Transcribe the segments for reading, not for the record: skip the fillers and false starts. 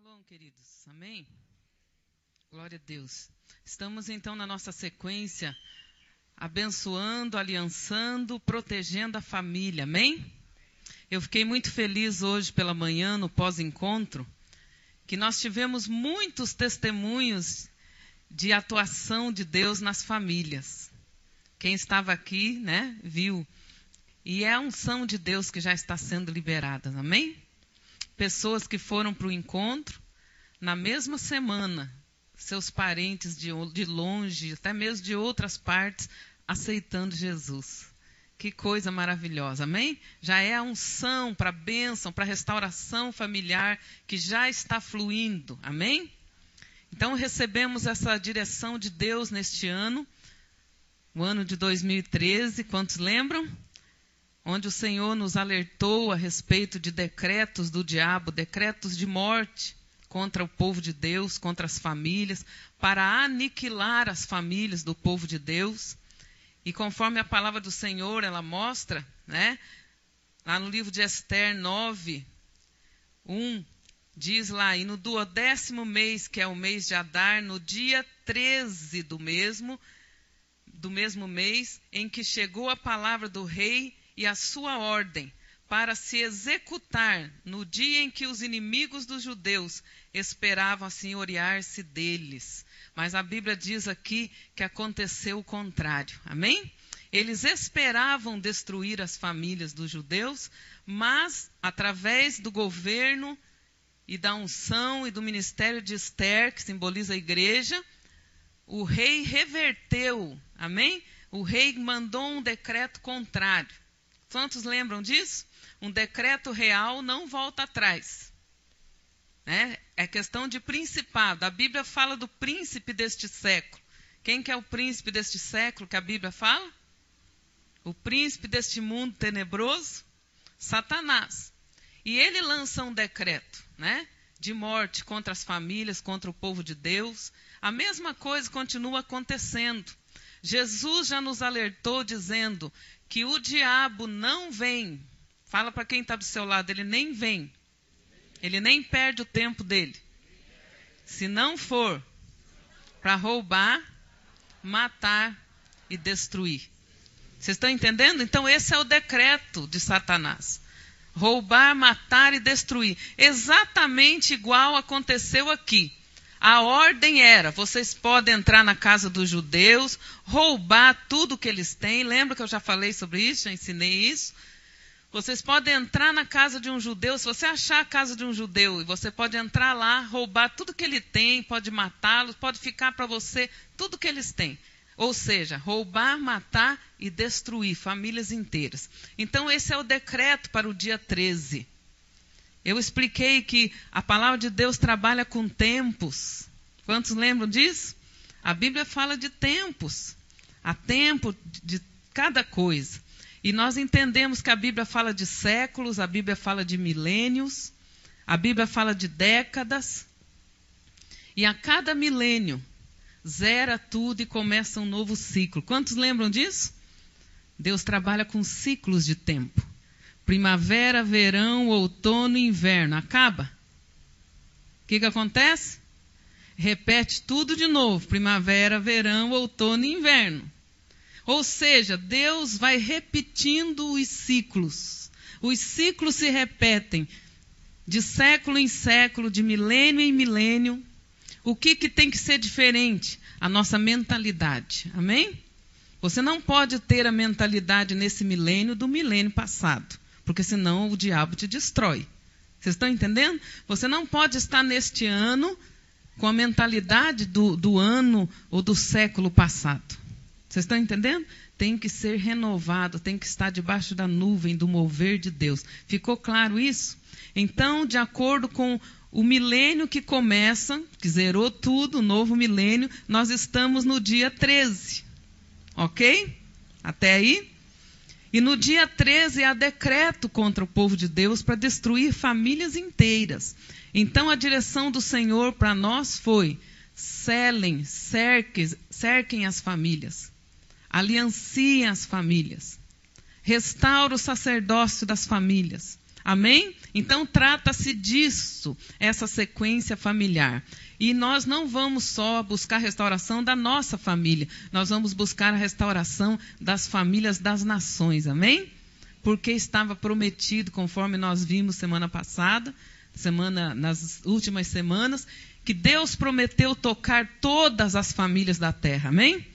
Shalom, queridos. Amém? Glória a Deus. Estamos então na nossa sequência, abençoando, aliançando, protegendo a família. Amém? Eu fiquei muito feliz hoje pela manhã, no pós-encontro, que nós tivemos muitos testemunhos de atuação de Deus nas famílias. Quem estava aqui, né, viu. E é a unção de Deus que já está sendo liberada. Amém? Pessoas que foram para o encontro, na mesma semana, seus parentes de longe, até mesmo de outras partes, aceitando Jesus. Que coisa maravilhosa, amém? Já é a unção para a bênção, para a restauração familiar, que já está fluindo, amém? Então recebemos essa direção de Deus neste ano, o ano de 2013, quantos lembram? Onde o Senhor nos alertou a respeito de decretos do diabo, decretos de morte contra o povo de Deus, contra as famílias, para aniquilar as famílias do povo de Deus. E conforme a palavra do Senhor, ela mostra, né, lá no livro de Esther 9:1, diz lá, e no 12º mês, que é o mês de Adar, no dia 13 do mesmo mês, em que chegou a palavra do rei e a sua ordem para se executar no dia em que os inimigos dos judeus esperavam assenhorear-se deles. Mas a Bíblia diz aqui que aconteceu o contrário. Amém? Eles esperavam destruir as famílias dos judeus, mas através do governo e da unção e do ministério de Esther, que simboliza a igreja, o rei reverteu. Amém? O rei mandou um decreto contrário. Quantos lembram disso? Um decreto real não volta atrás. Né? É questão de principado. A Bíblia fala do príncipe deste século. Quem que é o príncipe deste século que a Bíblia fala? O príncipe deste mundo tenebroso? Satanás. E ele lança um decreto, né, de morte contra as famílias, contra o povo de Deus. A mesma coisa continua acontecendo. Jesus já nos alertou dizendo que o diabo não vem. Fala para quem está do seu lado, ele nem vem. Ele nem perde o tempo dele. Se não for para roubar, matar e destruir. Vocês estão entendendo? Então esse é o decreto de Satanás. Roubar, matar e destruir. Exatamente igual aconteceu aqui. A ordem era, vocês podem entrar na casa dos judeus, roubar tudo que eles têm. Lembra que eu já falei sobre isso, já ensinei isso? Vocês podem entrar na casa de um judeu, se você achar a casa de um judeu, e você pode entrar lá, roubar tudo que ele tem, pode matá-los, pode ficar para você tudo que eles têm. Ou seja, roubar, matar e destruir famílias inteiras. Então esse é o decreto para o dia 13. Eu expliquei que a palavra de Deus trabalha com tempos. Quantos lembram disso? A Bíblia fala de tempos. Há tempo de cada coisa. E nós entendemos que a Bíblia fala de séculos, a Bíblia fala de milênios, a Bíblia fala de décadas. E a cada milênio, zera tudo e começa um novo ciclo. Quantos lembram disso? Deus trabalha com ciclos de tempo. Primavera, verão, outono e inverno. Acaba? O que acontece? Repete tudo de novo. Primavera, verão, outono e inverno. Ou seja, Deus vai repetindo os ciclos. Os ciclos se repetem de século em século, de milênio em milênio. O que tem que ser diferente? A nossa mentalidade. Amém? Você não pode ter a mentalidade nesse milênio do milênio passado. Porque senão o diabo te destrói. Vocês estão entendendo? Você não pode estar neste ano com a mentalidade do ano ou do século passado. Vocês estão entendendo? Tem que ser renovado, tem que estar debaixo da nuvem do mover de Deus. Ficou claro isso? Então, de acordo com o milênio que começa, que zerou tudo, o novo milênio, nós estamos no dia 13. Ok? Até aí? E no dia 13 há decreto contra o povo de Deus para destruir famílias inteiras. Então a direção do Senhor para nós foi: selem, cerquem as famílias, alianciem as famílias, restaure o sacerdócio das famílias, Amém? Então, trata-se disso, essa sequência familiar. E nós não vamos só buscar a restauração da nossa família, nós vamos buscar a restauração das famílias das nações. Amém? Porque estava prometido, conforme nós vimos semana passada, nas últimas semanas, que Deus prometeu tocar todas as famílias da terra. Amém?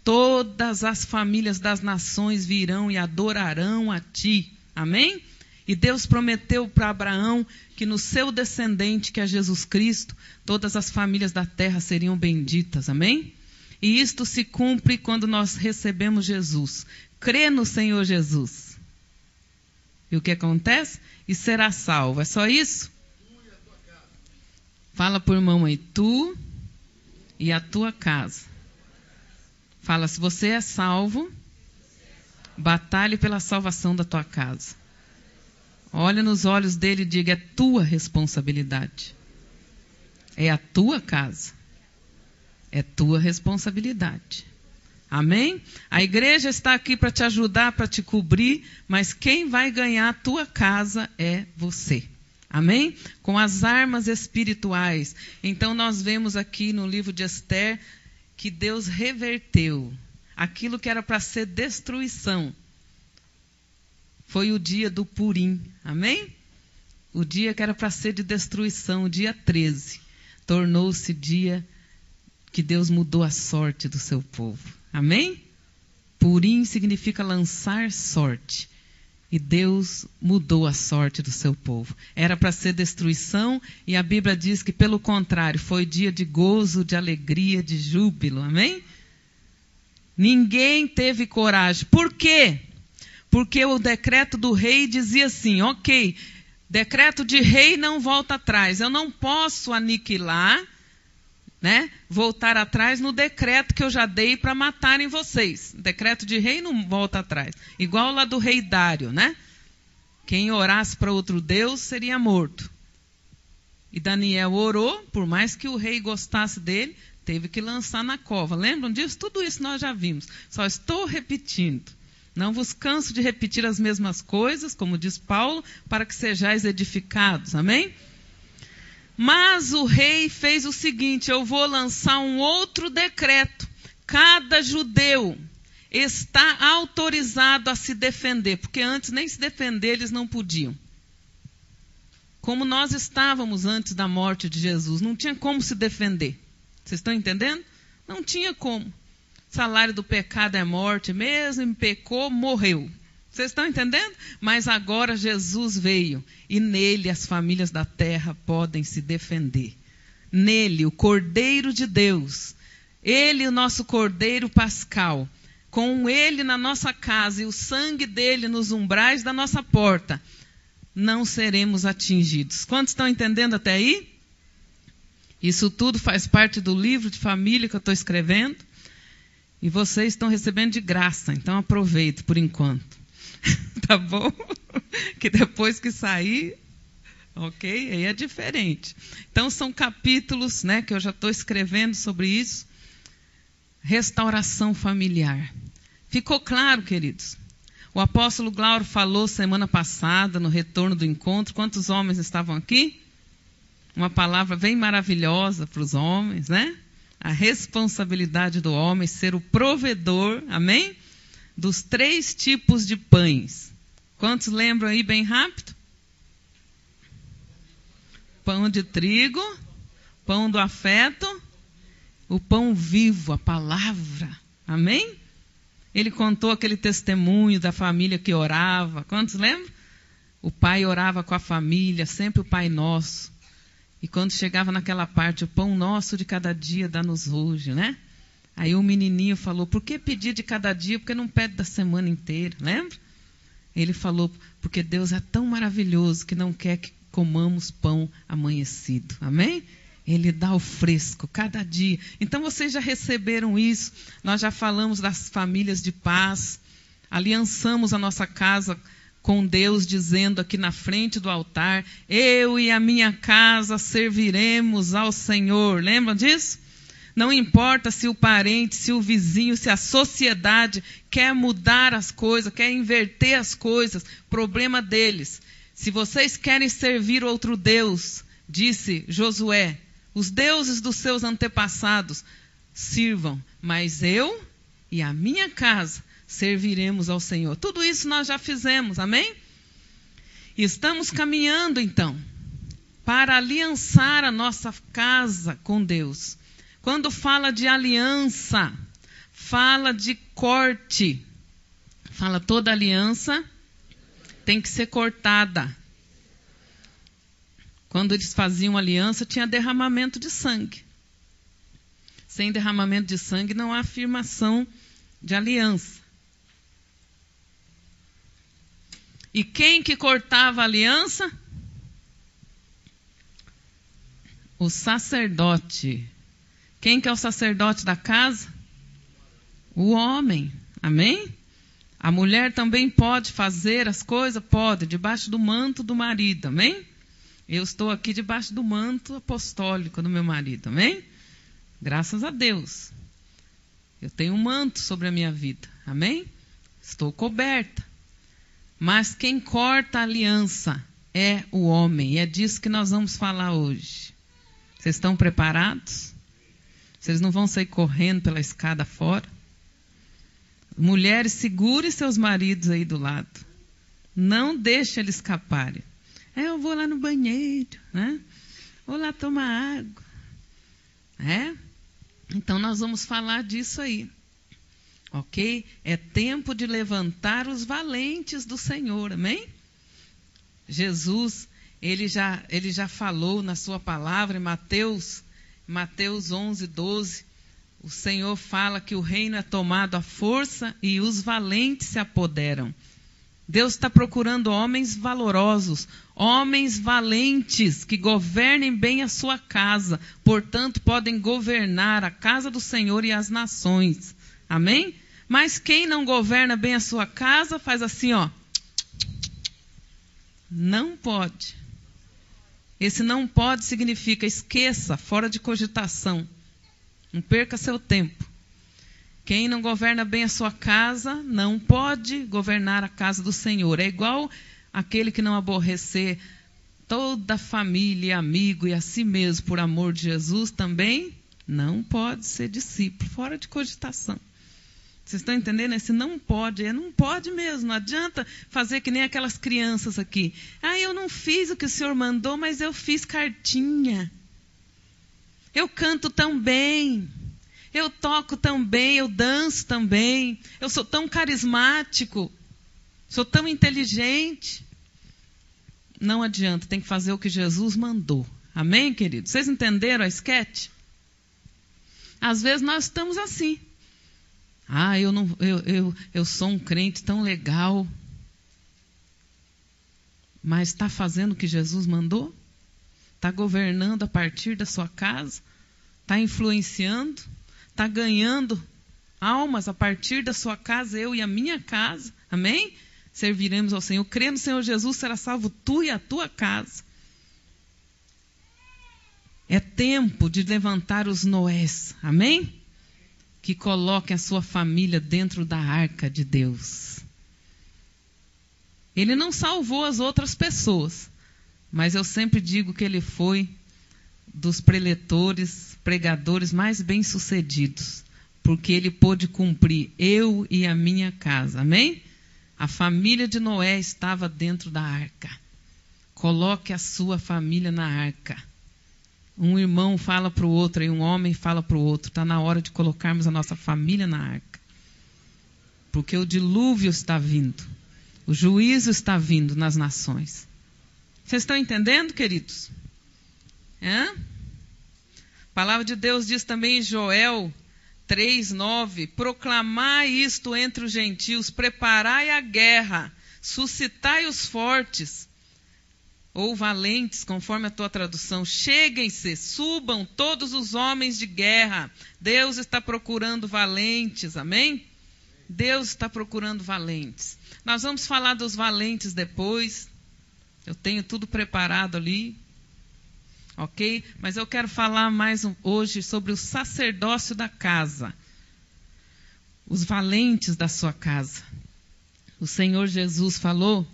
Todas as famílias das nações virão e adorarão a ti. Amém? E Deus prometeu para Abraão que no seu descendente, que é Jesus Cristo, todas as famílias da terra seriam benditas. Amém? E isto se cumpre quando nós recebemos Jesus. Crê no Senhor Jesus. E o que acontece? E será salvo. É só isso? Fala para o irmão aí. Tu e a tua casa. Fala, se você é salvo, batalhe pela salvação da tua casa. Olha nos olhos dele e diga, é tua responsabilidade. É a tua casa. É tua responsabilidade. Amém? A igreja está aqui para te ajudar, para te cobrir, mas quem vai ganhar a tua casa é você. Amém? Com as armas espirituais. Então nós vemos aqui no livro de Esther que Deus reverteu aquilo que era para ser destruição. Foi o dia do Purim, amém? O dia que era para ser de destruição, o dia 13, tornou-se dia que Deus mudou a sorte do seu povo, amém? Purim significa lançar sorte, e Deus mudou a sorte do seu povo. Era para ser destruição, e a Bíblia diz que, pelo contrário, foi dia de gozo, de alegria, de júbilo, amém? Ninguém teve coragem. Por quê? Porque o decreto do rei dizia assim, ok, decreto de rei não volta atrás. Eu não posso aniquilar, né, voltar atrás no decreto que eu já dei para matarem vocês. Decreto de rei não volta atrás. Igual lá do rei Dário, né? Quem orasse para outro Deus seria morto. E Daniel orou, por mais que o rei gostasse dele, teve que lançar na cova. Lembram disso? Tudo isso nós já vimos. Só estou repetindo. Não vos canso de repetir as mesmas coisas, como diz Paulo, para que sejais edificados. Amém? Mas o rei fez o seguinte, eu vou lançar um outro decreto. Cada judeu está autorizado a se defender, porque antes nem se defender eles não podiam. Como nós estávamos antes da morte de Jesus, não tinha como se defender. Vocês estão entendendo? Não tinha como. O salário do pecado é morte, mesmo pecou, morreu. Vocês estão entendendo? Mas agora Jesus veio e nele as famílias da terra podem se defender. Nele, o Cordeiro de Deus, ele o nosso Cordeiro Pascal, com ele na nossa casa e o sangue dele nos umbrais da nossa porta, não seremos atingidos. Quantos estão entendendo até aí? Isso tudo faz parte do livro de família que eu estou escrevendo. E vocês estão recebendo de graça, então aproveito por enquanto. Tá bom? Que depois que sair, ok? Aí é diferente. Então são capítulos, né, que eu já estou escrevendo sobre isso. Restauração familiar. Ficou claro, queridos? O apóstolo Glauro falou semana passada, no retorno do encontro. Quantos homens estavam aqui? Uma palavra bem maravilhosa para os homens, né? A responsabilidade do homem ser o provedor, amém? Dos 3 tipos de pães. Quantos lembram aí bem rápido? Pão de trigo, pão do afeto, o pão vivo, a palavra, amém? Ele contou aquele testemunho da família que orava. Quantos lembram? O pai orava com a família, sempre o Pai Nosso. E quando chegava naquela parte, o pão nosso de cada dia dá-nos hoje, né? Aí o menininho falou, por que pedir de cada dia? Porque não pede da semana inteira, lembra? Ele falou, porque Deus é tão maravilhoso que não quer que comamos pão amanhecido, amém? Ele dá o fresco, cada dia. Então vocês já receberam isso, nós já falamos das famílias de paz, aliançamos a nossa casa com Deus, dizendo aqui na frente do altar, eu e a minha casa serviremos ao Senhor. Lembram disso? Não importa se o parente, se o vizinho, se a sociedade quer mudar as coisas, quer inverter as coisas, problema deles. Se vocês querem servir outro Deus, disse Josué, os deuses dos seus antepassados, sirvam, mas eu e a minha casa serviremos ao Senhor. Tudo isso nós já fizemos, amém? E estamos caminhando, então, para aliançar a nossa casa com Deus. Quando fala de aliança, fala de corte. Fala toda aliança tem que ser cortada. Quando eles faziam aliança, tinha derramamento de sangue. Sem derramamento de sangue não há afirmação de aliança. E quem que cortava a aliança? O sacerdote. Quem que é o sacerdote da casa? O homem. Amém? A mulher também pode fazer as coisas? Pode, debaixo do manto do marido. Amém? Eu estou aqui debaixo do manto apostólico do meu marido. Amém? Graças a Deus. Eu tenho um manto sobre a minha vida. Amém? Estou coberta. Mas quem corta a aliança é o homem. E é disso que nós vamos falar hoje. Vocês estão preparados? Vocês não vão sair correndo pela escada fora? Mulheres, segurem seus maridos aí do lado. Não deixe eles escaparem. Eu vou lá no banheiro, né? Vou lá tomar água. Então nós vamos falar disso aí. Ok? É tempo de levantar os valentes do Senhor, amém? Jesus, ele já falou na sua palavra, em Mateus 11, 12, o Senhor fala que o reino é tomado à força e os valentes se apoderam. Deus está procurando homens valorosos, homens valentes, que governem bem a sua casa, portanto podem governar a casa do Senhor e as nações. Amém? Mas quem não governa bem a sua casa, faz assim, ó. Não pode. Esse não pode significa esqueça, fora de cogitação. Não perca seu tempo. Quem não governa bem a sua casa, não pode governar a casa do Senhor. É igual aquele que não aborrecer toda a família, amigo e a si mesmo por amor de Jesus, também não pode ser discípulo, fora de cogitação. Vocês estão entendendo? Esse não pode, não pode mesmo. Não adianta fazer que nem aquelas crianças aqui. Eu não fiz o que o Senhor mandou, mas eu fiz cartinha. Eu canto tão bem. Eu toco tão bem, eu danço tão bem. Eu sou tão carismático. Sou tão inteligente. Não adianta, tem que fazer o que Jesus mandou. Amém, queridos? Vocês entenderam a esquete? Às vezes nós estamos assim. Eu sou um crente tão legal. Mas está fazendo o que Jesus mandou? Está governando a partir da sua casa? Está influenciando? Está ganhando almas a partir da sua casa, eu e a minha casa? Amém? Serviremos ao Senhor. Crê no Senhor Jesus, será salvo tu e a tua casa. É tempo de levantar os Noés. Amém? Que coloquem a sua família dentro da arca de Deus. Ele não salvou as outras pessoas, mas eu sempre digo que ele foi dos preletores, pregadores mais bem-sucedidos, porque ele pôde cumprir eu e a minha casa. Amém? A família de Noé estava dentro da arca. Coloque a sua família na arca. Um irmão fala para o outro e um homem fala para o outro. Está na hora de colocarmos a nossa família na arca. Porque o dilúvio está vindo. O juízo está vindo nas nações. Vocês estão entendendo, queridos? A palavra de Deus diz também em Joel 3:9, proclamai isto entre os gentios, preparai a guerra, suscitai os fortes, ou valentes, conforme a tua tradução, cheguem-se, subam todos os homens de guerra. Deus está procurando valentes, amém? Deus está procurando valentes. Nós vamos falar dos valentes depois, eu tenho tudo preparado ali. Ok? Mas eu quero falar mais hoje sobre o sacerdócio da casa. Os valentes da sua casa. O Senhor Jesus falou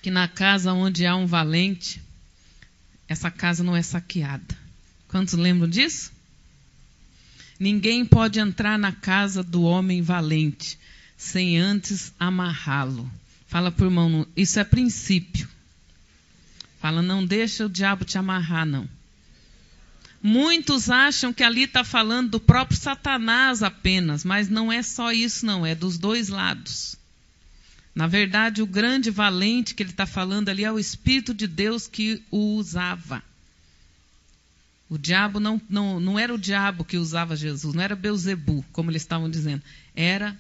que na casa onde há um valente, essa casa não é saqueada. Quantos lembram disso? Ninguém pode entrar na casa do homem valente sem antes amarrá-lo. Fala para o irmão, isso é princípio. Fala, não deixa o diabo te amarrar, não. Muitos acham que ali está falando do próprio Satanás apenas, mas não é só isso, não. É dos dois lados. Na verdade, o grande valente que ele está falando ali é o Espírito de Deus que o usava. O diabo não era o diabo que usava Jesus, não era Belzebu, como eles estavam dizendo. Era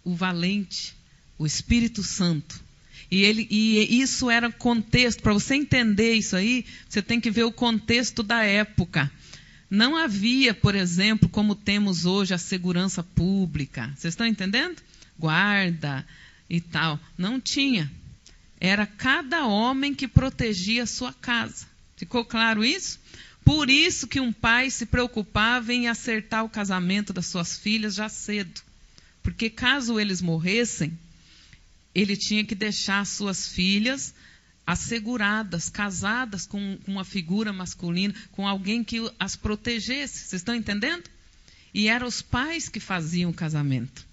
o valente, o Espírito Santo. E isso era contexto. Para você entender isso aí, você tem que ver o contexto da época. Não havia, por exemplo, como temos hoje a segurança pública. Vocês estão entendendo? Guarda e tal. Não tinha. Era cada homem que protegia a sua casa. Ficou claro isso? Por isso que um pai se preocupava em acertar o casamento das suas filhas já cedo. Porque caso eles morressem, ele tinha que deixar suas filhas asseguradas, casadas com uma figura masculina, com alguém que as protegesse. Vocês estão entendendo? E eram os pais que faziam o casamento.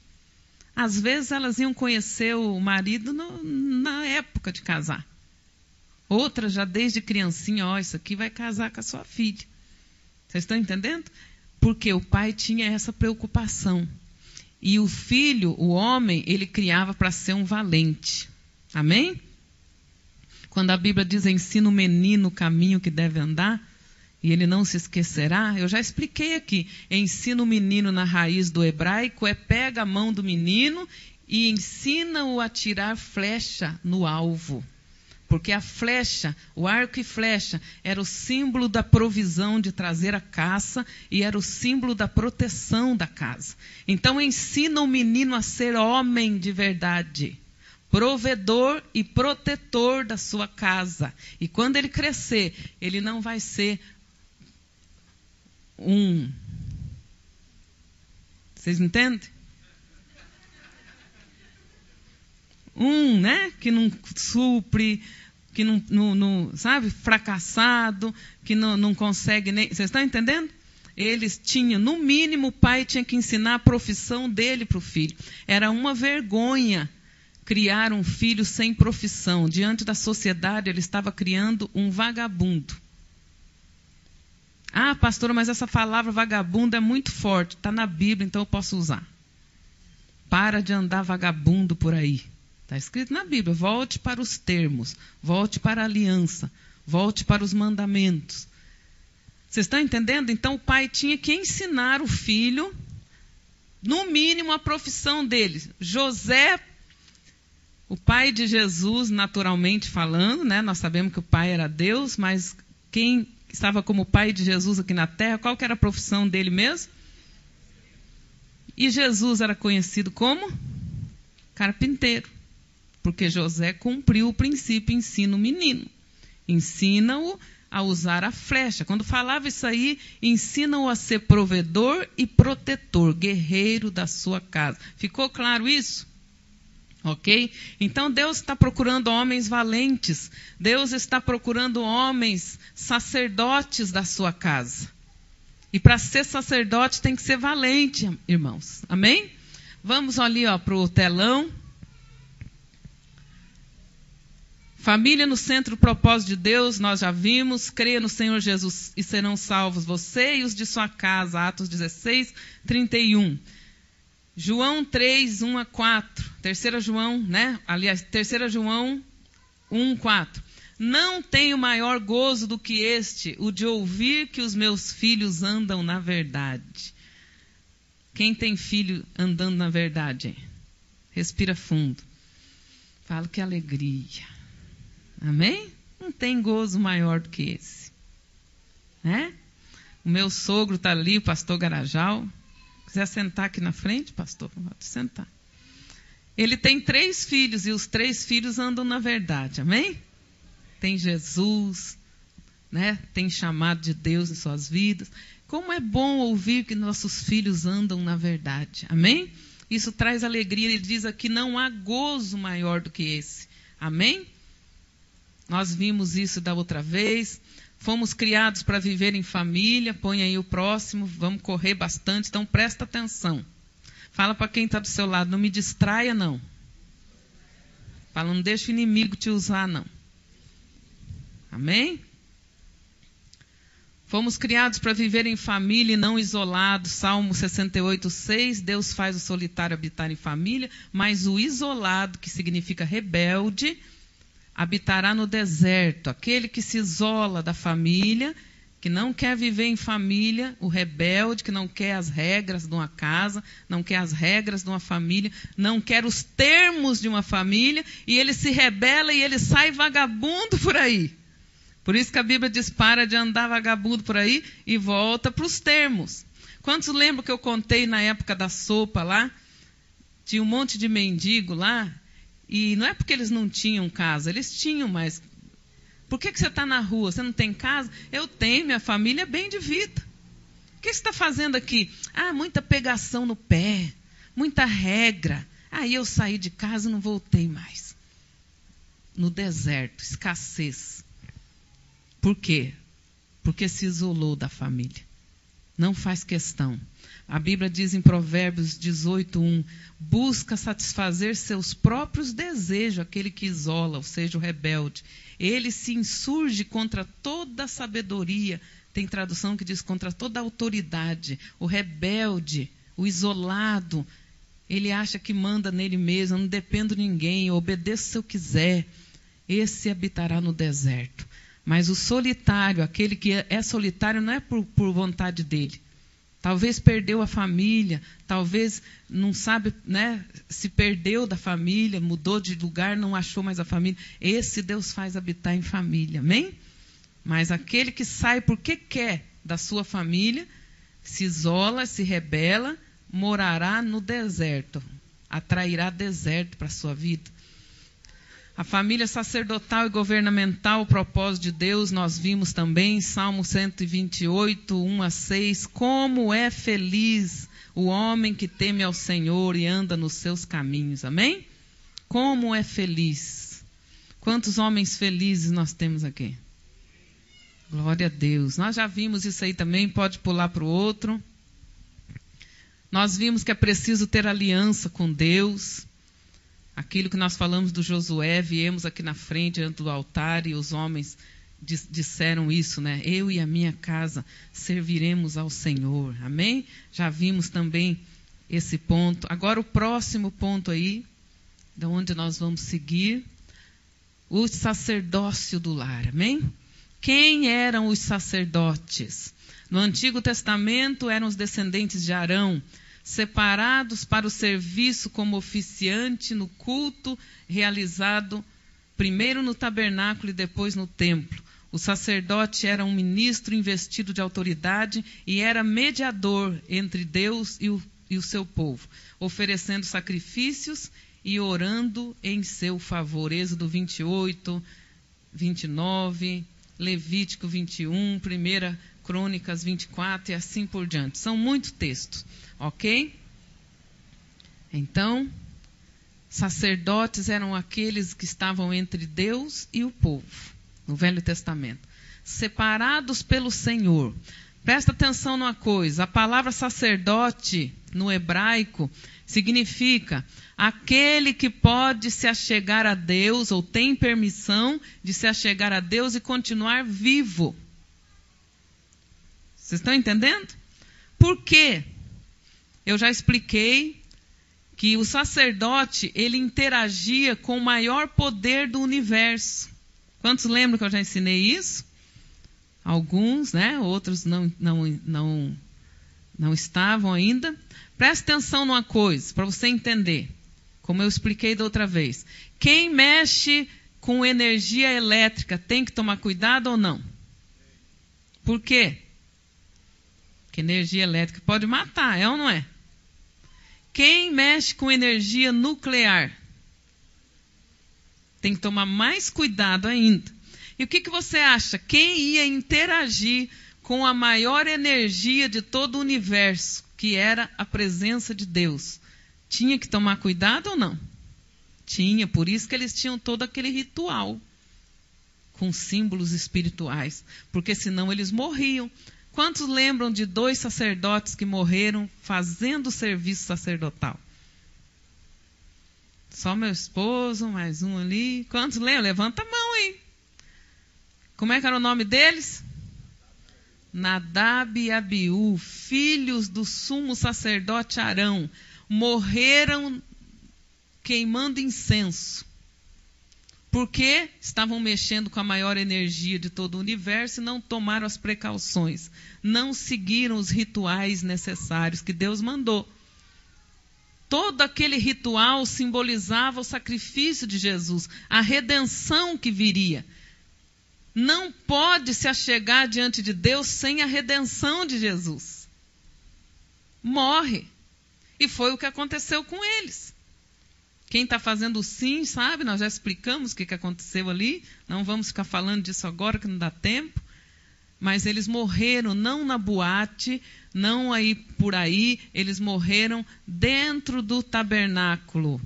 Às vezes elas iam conhecer o marido na época de casar. Outras já desde criancinha, isso aqui vai casar com a sua filha. Vocês estão entendendo? Porque o pai tinha essa preocupação. E o filho, o homem, ele criava para ser um valente. Amém? Quando a Bíblia diz, ensina o menino o caminho que deve andar, e ele não se esquecerá, eu já expliquei aqui. Ensina o menino na raiz do hebraico, pega a mão do menino e ensina-o a tirar flecha no alvo. Porque a flecha, o arco e flecha, era o símbolo da provisão de trazer a caça e era o símbolo da proteção da casa. Então ensina o menino a ser homem de verdade, provedor e protetor da sua casa. E quando ele crescer, ele não vai ser Vocês entendem? Que não supre, que não sabe, fracassado, que não consegue nem... Vocês estão entendendo? Eles tinham, no mínimo, o pai tinha que ensinar a profissão dele para o filho. Era uma vergonha criar um filho sem profissão. Diante da sociedade, ele estava criando um vagabundo. Ah, pastora, mas essa palavra vagabundo é muito forte. Está na Bíblia, então eu posso usar. Para de andar vagabundo por aí. Está escrito na Bíblia, volte para os termos, volte para a aliança, volte para os mandamentos. Vocês estão entendendo? Então o pai tinha que ensinar o filho, no mínimo, a profissão dele. José, o pai de Jesus, naturalmente falando, nós sabemos que o pai era Deus, mas quem estava como pai de Jesus aqui na terra, qual que era a profissão dele mesmo? E Jesus era conhecido como carpinteiro. Porque José cumpriu o princípio, ensina o menino. Ensina-o a usar a flecha. Quando falava isso aí, ensina-o a ser provedor e protetor, guerreiro da sua casa. Ficou claro isso? Ok? Então Deus está procurando homens valentes. Deus está procurando homens sacerdotes da sua casa. E para ser sacerdote tem que ser valente, irmãos. Amém? Vamos ali para o telão. Família no centro do propósito de Deus, nós já vimos. Creia no Senhor Jesus e serão salvos você e os de sua casa. Atos 16, 31. João 3, 1 a 4. 3 João, Aliás, 3 João 1, 4. Não tenho maior gozo do que este, o de ouvir que os meus filhos andam na verdade. Quem tem filho andando na verdade? Respira fundo. Fala que alegria. Amém? Não tem gozo maior do que esse. O meu sogro está ali, o pastor Garajal. Quiser sentar aqui na frente, pastor, pode sentar. Ele tem 3 filhos e os 3 filhos andam na verdade. Amém? Tem Jesus, tem chamado de Deus em suas vidas. Como é bom ouvir que nossos filhos andam na verdade. Amém? Isso traz alegria. Ele diz aqui, não há gozo maior do que esse. Amém? Nós vimos isso da outra vez. Fomos criados para viver em família. Põe aí o próximo. Vamos correr bastante, então presta atenção. Fala para quem está do seu lado, não me distraia não. Fala, não deixa o inimigo te usar não. Amém? Fomos criados para viver em família e não isolados. Salmo 68:6, Deus faz o solitário habitar em família, mas o isolado, que significa rebelde, habitará no deserto. Aquele que se isola da família, que não quer viver em família, o rebelde, que não quer as regras de uma casa, não quer as regras de uma família, não quer os termos de uma família, e ele se rebela e ele sai vagabundo por aí. Por isso que a Bíblia diz, para de andar vagabundo por aí e volta para os termos. Quantos lembram que eu contei na época da sopa lá? Tinha um monte de mendigo lá, e não é porque eles não tinham casa, eles tinham, mas... Por que você está na rua? Você não tem casa? Eu tenho, minha família é bem de vida. O que você está fazendo aqui? Ah, muita pegação no pé, muita regra. Aí eu saí de casa e não voltei mais. No deserto, escassez. Por quê? Porque se isolou da família. Não faz questão. A Bíblia diz em Provérbios 18:1, busca satisfazer seus próprios desejos, aquele que isola, ou seja, o rebelde. Ele se insurge contra toda a sabedoria. Tem tradução que diz contra toda a autoridade. O rebelde, o isolado, ele acha que manda nele mesmo, eu não dependo de ninguém, eu obedeço se eu quiser. Esse habitará no deserto. Mas o solitário, aquele que é solitário, não é por vontade dele. Talvez perdeu a família, talvez não sabe, né, se perdeu da família, mudou de lugar, não achou mais a família. Esse Deus faz habitar em família, amém? Mas aquele que sai porque quer da sua família, se isola, se rebela, morará no deserto, atrairá deserto para a sua vida. A família sacerdotal e governamental, o propósito de Deus, nós vimos também, Salmo 128, 1-6, como é feliz o homem que teme ao Senhor e anda nos seus caminhos, amém? Como é feliz. Quantos homens felizes nós temos aqui? Glória a Deus. Nós já vimos isso aí também, pode pular para o outro. Nós vimos que é preciso ter aliança com Deus. Aquilo que nós falamos do Josué, viemos aqui na frente, diante do altar, e os homens disseram isso, né? Eu e a minha casa serviremos ao Senhor. Amém? Já vimos também esse ponto. Agora o próximo ponto aí, de onde nós vamos seguir, o sacerdócio do lar. Amém? Quem eram os sacerdotes? No Antigo Testamento eram os descendentes de Arão, separados para o serviço como oficiante no culto realizado primeiro no tabernáculo e depois no templo. O sacerdote era um ministro investido de autoridade e era mediador entre Deus e o seu povo, oferecendo sacrifícios e orando em seu favor. Êxodo 28, 29, Levítico 21, 1 Crônicas 24 e assim por diante. São muitos textos. Ok? Então, sacerdotes eram aqueles que estavam entre Deus e o povo, no Velho Testamento, separados pelo Senhor. Presta atenção numa coisa, a palavra sacerdote, no hebraico, significa aquele que pode se achegar a Deus, ou tem permissão de se achegar a Deus e continuar vivo. Vocês estão entendendo? Por quê? Eu já expliquei que o sacerdote, ele interagia com o maior poder do universo. Quantos lembram que eu já ensinei isso? Alguns, né? Outros não estavam ainda. Presta atenção numa coisa, para você entender. Como eu expliquei da outra vez. Quem mexe com energia elétrica tem que tomar cuidado ou não? Por quê? Porque energia elétrica pode matar, é ou não é? Quem mexe com energia nuclear tem que tomar mais cuidado ainda. E o que você acha? Quem ia interagir com a maior energia de todo o universo, que era a presença de Deus, tinha que tomar cuidado ou não? Tinha, por isso que eles tinham todo aquele ritual com símbolos espirituais, porque senão eles morriam. Quantos lembram de 2 sacerdotes que morreram fazendo o serviço sacerdotal? Só meu esposo, mais um ali. Quantos lembram? Levanta a mão aí. Como é que era o nome deles? Nadab e Abiú, filhos do sumo sacerdote Arão, morreram queimando incenso. Porque estavam mexendo com a maior energia de todo o universo e não tomaram as precauções. Não seguiram os rituais necessários que Deus mandou. Todo aquele ritual simbolizava o sacrifício de Jesus, a redenção que viria. Não pode se achegar diante de Deus sem a redenção de Jesus. Morre. E foi o que aconteceu com eles. Quem está fazendo o sim, sabe? Nós já explicamos o que aconteceu ali. Não vamos ficar falando disso agora, que não dá tempo. Mas eles morreram não na boate, não aí por aí. Eles morreram dentro do tabernáculo,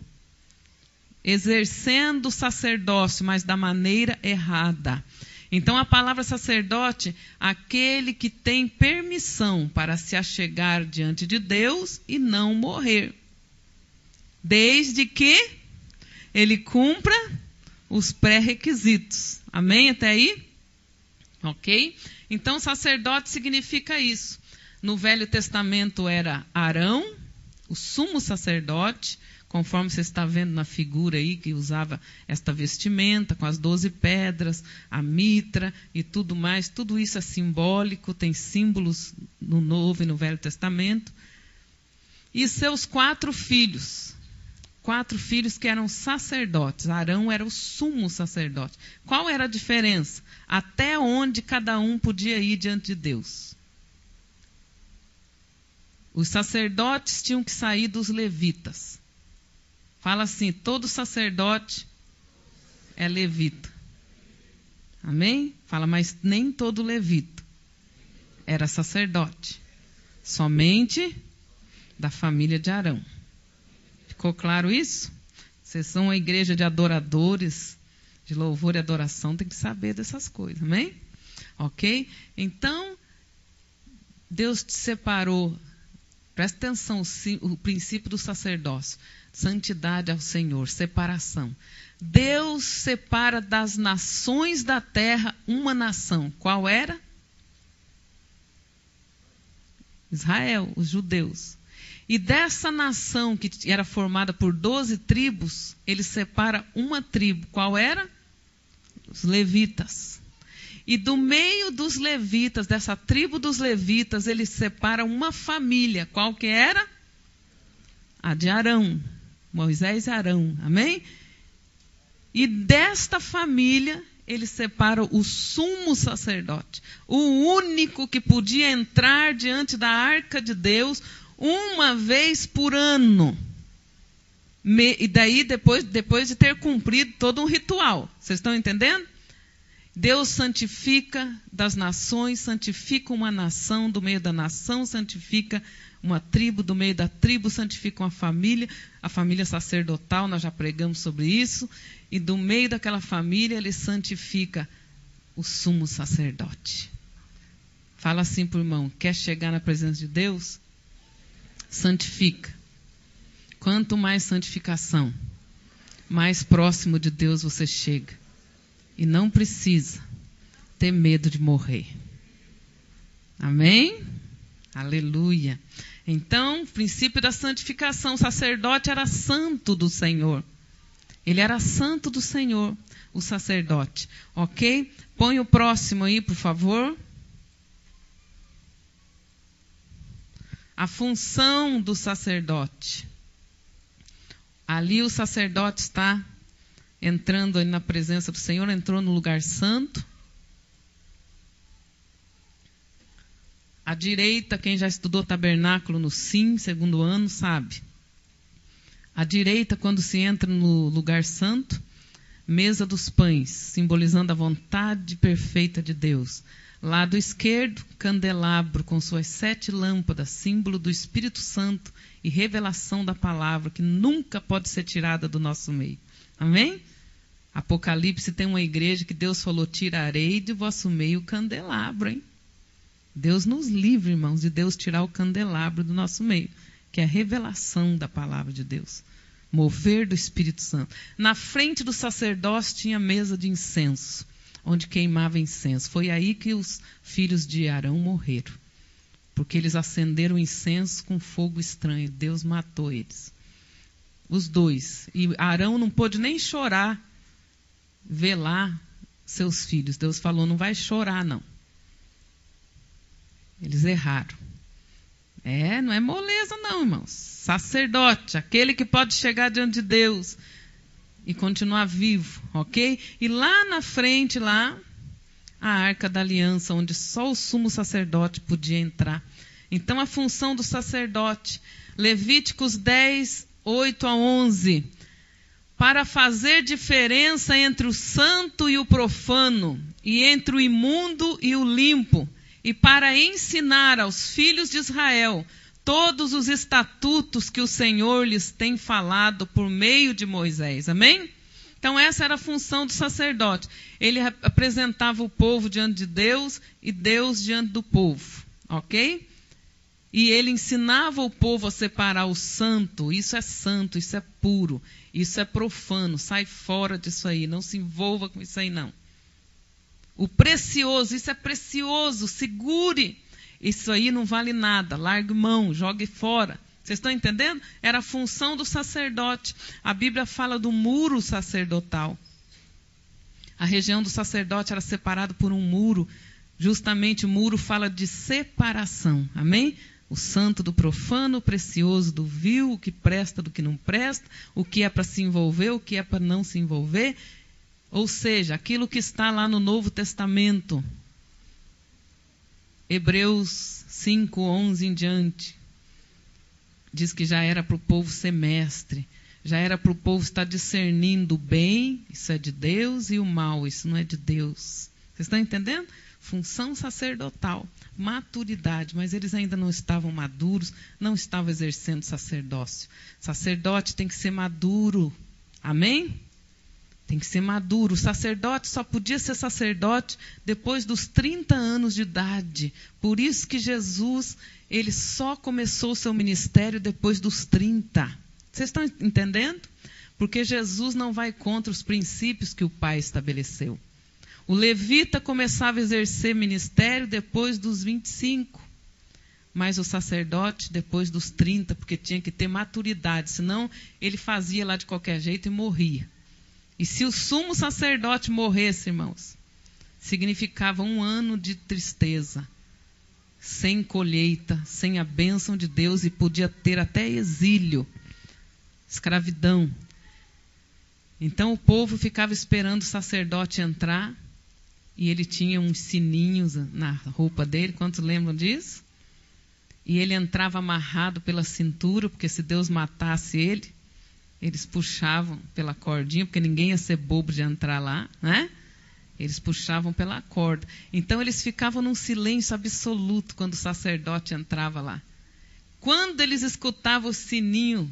exercendo o sacerdócio, mas da maneira errada. Então, a palavra sacerdote, aquele que tem permissão para se achegar diante de Deus e não morrer. Desde que ele cumpra os pré-requisitos. Amém? Até aí? Ok? Então, sacerdote significa isso. No Velho Testamento era Arão, o sumo sacerdote, conforme você está vendo na figura aí, que usava esta vestimenta com as 12 pedras, a mitra e tudo mais. Tudo isso é simbólico, tem símbolos no Novo e no Velho Testamento. E seus 4 filhos. 4 filhos que eram sacerdotes. Arão era o sumo sacerdote. Qual era a diferença? Até onde cada um podia ir diante de Deus? Os sacerdotes tinham que sair dos levitas. Fala assim, todo sacerdote é levita. Amém? Fala, mas nem todo levita era sacerdote. Somente da família de Arão. Ficou claro isso? Vocês são uma igreja de adoradores, de louvor e adoração, tem que saber dessas coisas, amém? Ok? Então, Deus te separou, presta atenção, o princípio do sacerdócio, santidade ao Senhor, separação. Deus separa das nações da terra uma nação. Qual era? Israel, os judeus. E dessa nação que era formada por 12 tribos, ele separa uma tribo. Qual era? Os levitas. E do meio dos levitas, dessa tribo dos levitas, ele separa uma família. Qual que era? A de Arão. Moisés e Arão. Amém? E desta família, ele separa o sumo sacerdote. O único que podia entrar diante da arca de Deus uma vez por ano. E daí, depois de ter cumprido todo um ritual. Vocês estão entendendo? Deus santifica das nações, santifica uma nação, do meio da nação santifica uma tribo, do meio da tribo santifica uma família, a família sacerdotal, nós já pregamos sobre isso, e do meio daquela família ele santifica o sumo sacerdote. Fala assim para o irmão, quer chegar na presença de Deus? Santifica. Quanto mais santificação, mais próximo de Deus você chega. E não precisa ter medo de morrer. Amém? Aleluia. Então, princípio da santificação. O sacerdote era santo do Senhor. Ele era santo do Senhor, o sacerdote. Ok? Põe o próximo aí, por favor. A função do sacerdote. Ali o sacerdote está entrando ali na presença do Senhor, entrou no lugar santo. À direita, quem já estudou tabernáculo no SIM, segundo ano, sabe. À direita, quando se entra no lugar santo, mesa dos pães, simbolizando a vontade perfeita de Deus. Lado esquerdo, candelabro com suas 7 lâmpadas, símbolo do Espírito Santo e revelação da palavra, que nunca pode ser tirada do nosso meio. Amém? Apocalipse tem uma igreja que Deus falou, tirarei de vosso meio o candelabro, hein? Deus nos livre, irmãos, de Deus tirar o candelabro do nosso meio, que é a revelação da palavra de Deus. Mover do Espírito Santo. Na frente do sacerdócio tinha mesa de incenso, onde queimava incenso. Foi aí que os filhos de Arão morreram, porque eles acenderam incenso com fogo estranho. Deus matou eles. Os dois. E Arão não pôde nem chorar, velar seus filhos. Deus falou, não vai chorar, não. Eles erraram. Não é moleza, não, irmãos. Sacerdote, aquele que pode chegar diante de Deus e continuar vivo, ok? E lá na frente, lá, a Arca da Aliança, onde só o sumo sacerdote podia entrar. Então, a função do sacerdote, Levíticos 10, 8 a 11, para fazer diferença entre o santo e o profano, e entre o imundo e o limpo, e para ensinar aos filhos de Israel todos os estatutos que o Senhor lhes tem falado por meio de Moisés. Amém? Então essa era a função do sacerdote. Ele apresentava o povo diante de Deus e Deus diante do povo. Ok? E ele ensinava o povo a separar o santo. Isso é santo, isso é puro, isso é profano. Sai fora disso aí, não se envolva com isso aí não. O precioso, isso é precioso, segure. Isso aí não vale nada, largue mão, jogue fora. Vocês estão entendendo? Era a função do sacerdote. A Bíblia fala do muro sacerdotal. A região do sacerdote era separada por um muro. Justamente o muro fala de separação. Amém? O santo do profano, o precioso do vil, o que presta do que não presta, o que é para se envolver, o que é para não se envolver. Ou seja, aquilo que está lá no Novo Testamento. Hebreus 5, 11 em diante. Diz que já era para o povo ser mestre. Já era para o povo estar discernindo o bem, isso é de Deus, e o mal, isso não é de Deus. Vocês estão entendendo? Função sacerdotal, maturidade, mas eles ainda não estavam maduros, não estavam exercendo sacerdócio. Sacerdote tem que ser maduro. Amém? Tem que ser maduro. O sacerdote só podia ser sacerdote depois dos 30 anos de idade. Por isso que Jesus, ele só começou o seu ministério depois dos 30. Vocês estão entendendo? Porque Jesus não vai contra os princípios que o Pai estabeleceu. O levita começava a exercer ministério depois dos 25. Mas o sacerdote depois dos 30, porque tinha que ter maturidade. Senão ele fazia lá de qualquer jeito e morria. E se o sumo sacerdote morresse, irmãos, significava 1 ano de tristeza, sem colheita, sem a bênção de Deus, e podia ter até exílio, escravidão. Então o povo ficava esperando o sacerdote entrar, e ele tinha uns sininhos na roupa dele. Quantos lembram disso? E ele entrava amarrado pela cintura, porque se Deus matasse ele, eles puxavam pela cordinha, porque ninguém ia ser bobo de entrar lá, né? Eles puxavam pela corda. Então eles ficavam num silêncio absoluto quando o sacerdote entrava lá. Quando eles escutavam o sininho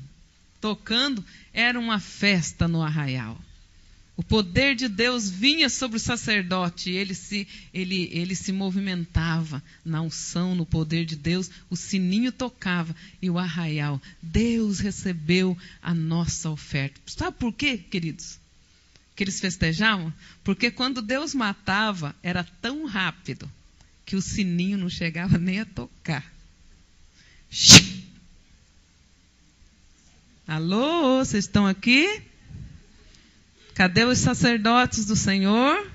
tocando, era uma festa no arraial. O poder de Deus vinha sobre o sacerdote, ele se movimentava na unção, no poder de Deus, o sininho tocava e o arraial. Deus recebeu a nossa oferta. Sabe por quê, queridos? Que eles festejavam? Porque quando Deus matava, era tão rápido que o sininho não chegava nem a tocar. Alô, vocês estão aqui? Cadê os sacerdotes do Senhor?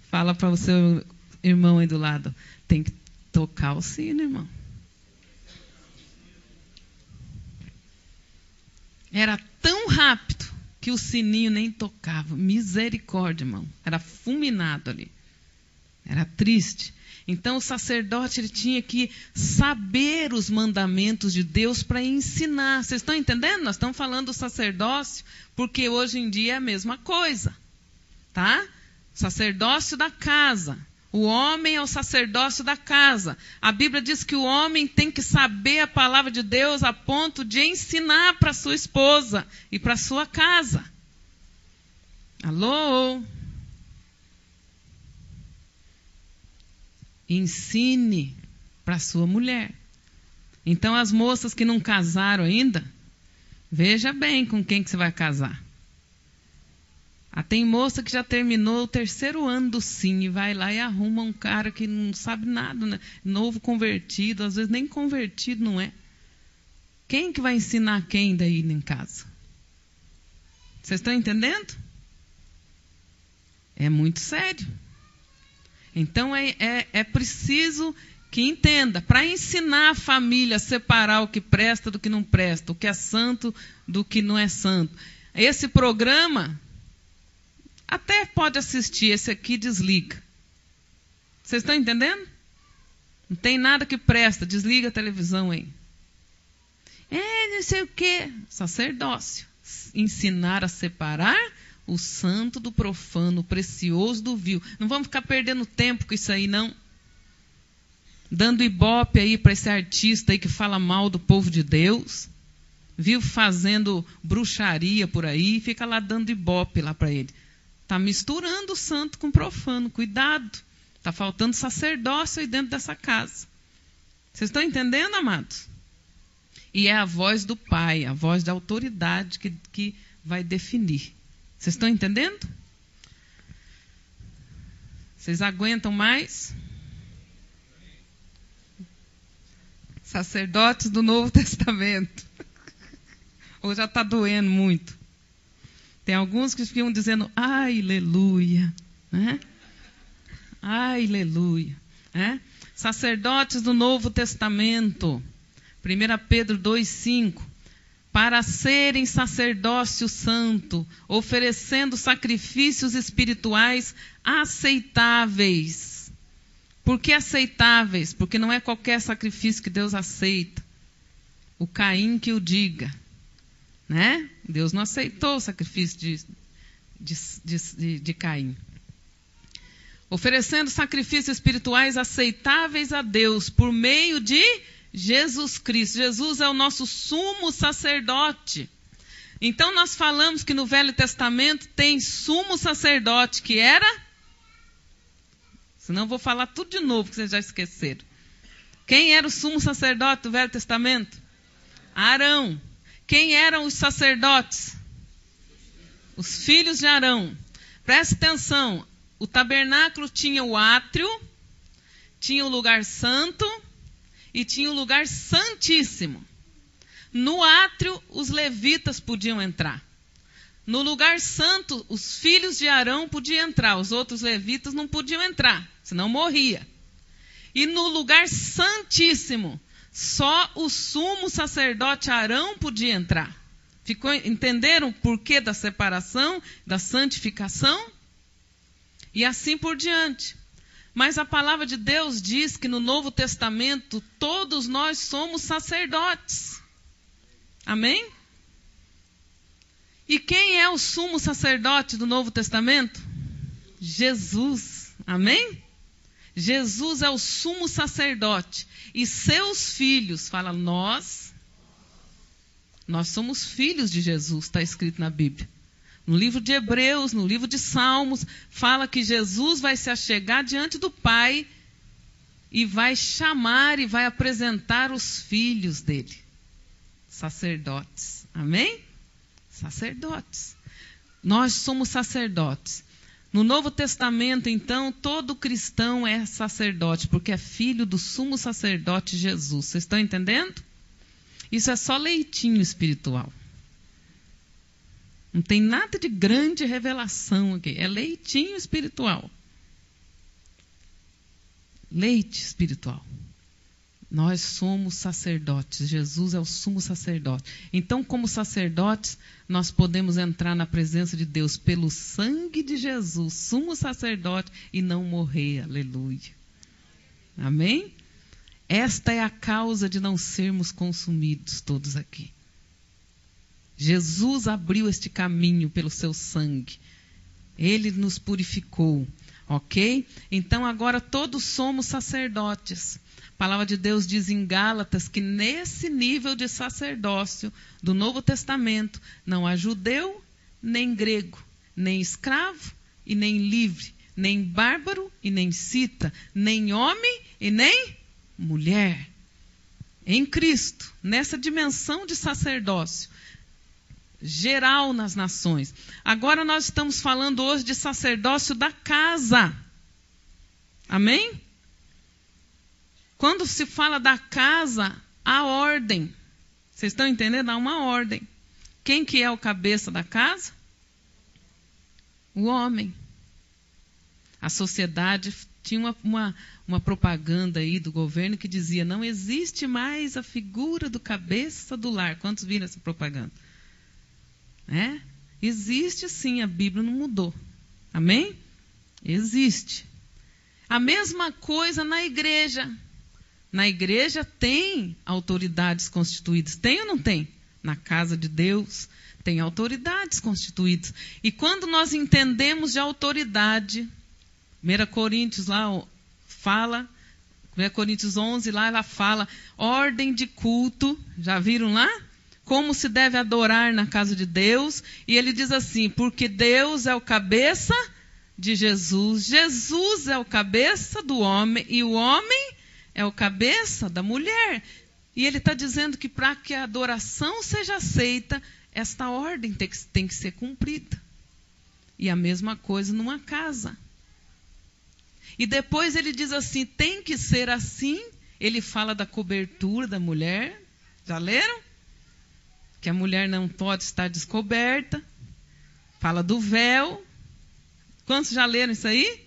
Fala para o seu irmão aí do lado. Tem que tocar o sino, irmão. Era tão rápido que o sininho nem tocava. Misericórdia, irmão. Era fulminado ali. Era triste. Então o sacerdote ele tinha que saber os mandamentos de Deus para ensinar. Vocês estão entendendo? Nós estamos falando do sacerdócio porque hoje em dia é a mesma coisa. Tá? Sacerdócio da casa. O homem é o sacerdócio da casa. A Bíblia diz que o homem tem que saber a palavra de Deus a ponto de ensinar para sua esposa e para sua casa. Alô? Ensine para sua mulher. Então, as moças que não casaram ainda, veja bem com quem que você vai casar. Tem moça que já terminou o 3º ano do sim e vai lá e arruma um cara que não sabe nada, né? Novo convertido, às vezes nem convertido não é. Quem que vai ensinar quem daí em casa? Vocês estão entendendo? É muito sério. Então é preciso que entenda, para ensinar a família a separar o que presta do que não presta, o que é santo do que não é santo. Esse programa, até pode assistir, esse aqui desliga. Vocês estão entendendo? Não tem nada que presta, desliga a televisão aí. Não sei o quê. Sacerdócio. Ensinar a separar o santo do profano, o precioso do vil. Não vamos ficar perdendo tempo com isso aí, não. Dando ibope aí para esse artista aí que fala mal do povo de Deus. Vive fazendo bruxaria por aí, fica lá dando ibope lá para ele. Está misturando o santo com o profano. Cuidado. Está faltando sacerdócio aí dentro dessa casa. Vocês estão entendendo, amados? E é a voz do Pai, a voz da autoridade que vai definir. Vocês estão entendendo? Vocês aguentam mais? Sacerdotes do Novo Testamento. Ou já está doendo muito? Tem alguns que ficam dizendo, ai, aleluia. Né? Ai, aleluia. Né? Sacerdotes do Novo Testamento. 1 Pedro 2,5. Para serem sacerdócio santo, oferecendo sacrifícios espirituais aceitáveis. Por que aceitáveis? Porque não é qualquer sacrifício que Deus aceita. O Caim que o diga. Né? Deus não aceitou o sacrifício de Caim. Oferecendo sacrifícios espirituais aceitáveis a Deus por meio de Jesus Cristo. Jesus é o nosso sumo sacerdote. Então nós falamos que no Velho Testamento tem sumo sacerdote que era... Senão eu vou falar tudo de novo que vocês já esqueceram. Quem era o sumo sacerdote do Velho Testamento? Arão. Quem eram os sacerdotes? Os filhos de Arão. Preste atenção. O tabernáculo tinha o átrio, tinha o lugar santo e tinha o lugar santíssimo. No átrio, os levitas podiam entrar. No lugar santo, os filhos de Arão podiam entrar. Os outros levitas não podiam entrar, senão morria. E no lugar santíssimo, só o sumo sacerdote Arão podia entrar. Entenderam o porquê da separação, da santificação? E assim por diante. Mas a palavra de Deus diz que no Novo Testamento todos nós somos sacerdotes. Amém? E quem é o sumo sacerdote do Novo Testamento? Jesus. Amém? Jesus é o sumo sacerdote. E seus filhos, fala nós somos filhos de Jesus, está escrito na Bíblia. No livro de Hebreus, no livro de Salmos, fala que Jesus vai se achegar diante do Pai e vai chamar e vai apresentar os filhos dele. Sacerdotes. Amém? Sacerdotes. Nós somos sacerdotes. No Novo Testamento, então, todo cristão é sacerdote, porque é filho do sumo sacerdote Jesus. Vocês estão entendendo? Isso é só leitinho espiritual. Não tem nada de grande revelação aqui. É leitinho espiritual. Leite espiritual. Nós somos sacerdotes. Jesus é o sumo sacerdote. Então, como sacerdotes, nós podemos entrar na presença de Deus pelo sangue de Jesus, sumo sacerdote, e não morrer. Aleluia. Amém? Esta é a causa de não sermos consumidos todos aqui. Jesus abriu este caminho pelo seu sangue. Ele nos purificou. Ok? Então agora todos somos sacerdotes. A palavra de Deus diz em Gálatas que nesse nível de sacerdócio do Novo Testamento não há judeu nem grego, nem escravo e nem livre, nem bárbaro e nem cita, nem homem e nem mulher. Em Cristo, nessa dimensão de sacerdócio geral nas nações. Agora nós estamos falando hoje de sacerdócio da casa. Amém? Quando se fala da casa, há ordem. Vocês estão entendendo? Há uma ordem. Quem que é o cabeça da casa? O homem. A sociedade tinha uma propaganda aí do governo que dizia: não existe mais a figura do cabeça do lar. Quantos viram essa propaganda? Existe sim, a Bíblia não mudou. Amém? Existe. A mesma coisa na igreja. Na igreja tem autoridades constituídas. Tem ou não tem? Na casa de Deus tem autoridades constituídas. E quando nós entendemos de autoridade, 1 Coríntios lá fala, 1 Coríntios 11 lá ela fala, ordem de culto, já viram lá? Como se deve adorar na casa de Deus. E ele diz assim, porque Deus é o cabeça de Jesus, Jesus é o cabeça do homem e o homem é o cabeça da mulher. E ele está dizendo que para que a adoração seja aceita, esta ordem tem que ser cumprida. E a mesma coisa numa casa. E depois ele diz assim, tem que ser assim. Ele fala da cobertura da mulher. Já leram? Que a mulher não pode estar descoberta. Fala do véu. Quantos já leram isso aí?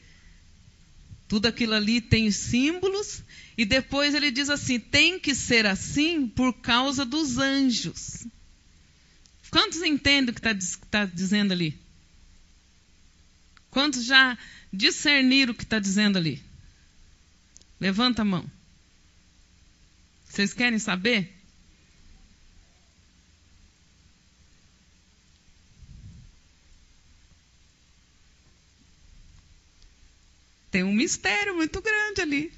Tudo aquilo ali tem os símbolos. E depois ele diz assim, tem que ser assim por causa dos anjos. Quantos entendem o que está dizendo ali? Quantos já discerniram o que está dizendo ali? Levanta a mão. Vocês querem saber? Tem um mistério muito grande ali.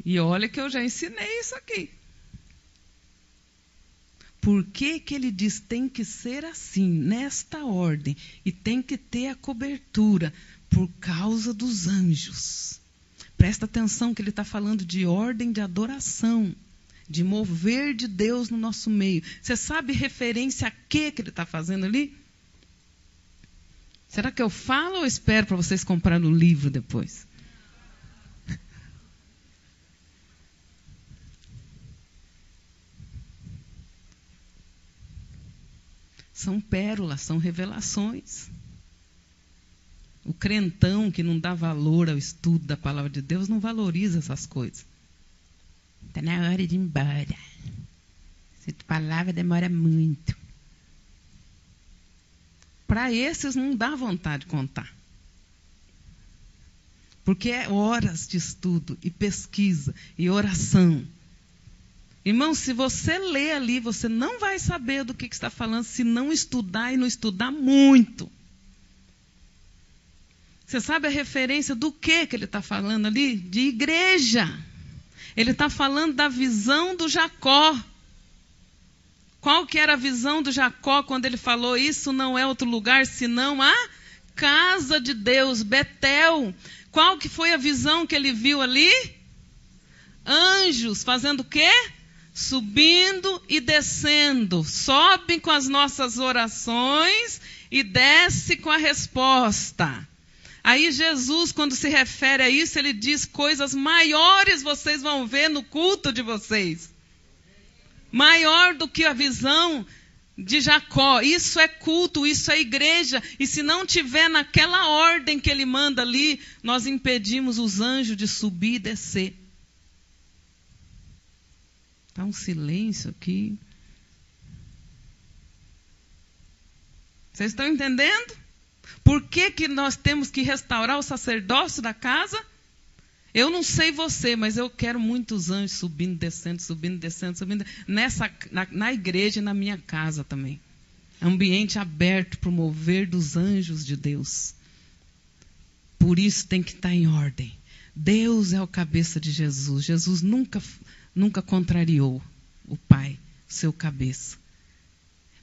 E olha que eu já ensinei isso aqui. Por que que ele diz tem que ser assim, nesta ordem, e tem que ter a cobertura? Por causa dos anjos. Presta atenção que ele está falando de ordem de adoração, de mover de Deus no nosso meio. Você sabe referência a quê que ele está fazendo ali? Será que eu falo ou espero para vocês comprarem o livro depois? São pérolas, são revelações. O crentão que não dá valor ao estudo da palavra de Deus não valoriza essas coisas. Está na hora de ir embora. Essa palavra demora muito. Para esses não dá vontade de contar. Porque é horas de estudo e pesquisa e oração. Irmão, se você ler ali, você não vai saber do que está falando se não estudar e não estudar muito. Você sabe a referência do que ele está falando ali? De igreja. Ele está falando da visão do Jacó. Qual que era a visão do Jacó quando ele falou isso não é outro lugar senão a casa de Deus, Betel. Qual que foi a visão que ele viu ali? Anjos fazendo o quê? Subindo e descendo. Sobe com as nossas orações e desce com a resposta. Aí Jesus, quando se refere a isso, ele diz coisas maiores vocês vão ver no culto de vocês. Maior do que a visão de Jacó. Isso é culto, isso é igreja. E se não tiver naquela ordem que ele manda ali, nós impedimos os anjos de subir e descer. Está um silêncio aqui. Vocês estão entendendo? Por que que nós temos que restaurar o sacerdócio da casa? Eu não sei você, mas eu quero muitos anjos subindo, descendo, subindo, descendo, subindo. Na igreja e na minha casa também. Ambiente aberto para o mover dos anjos de Deus. Por isso tem que estar em ordem. Deus é o cabeça de Jesus. Jesus nunca contrariou o Pai, seu cabeça.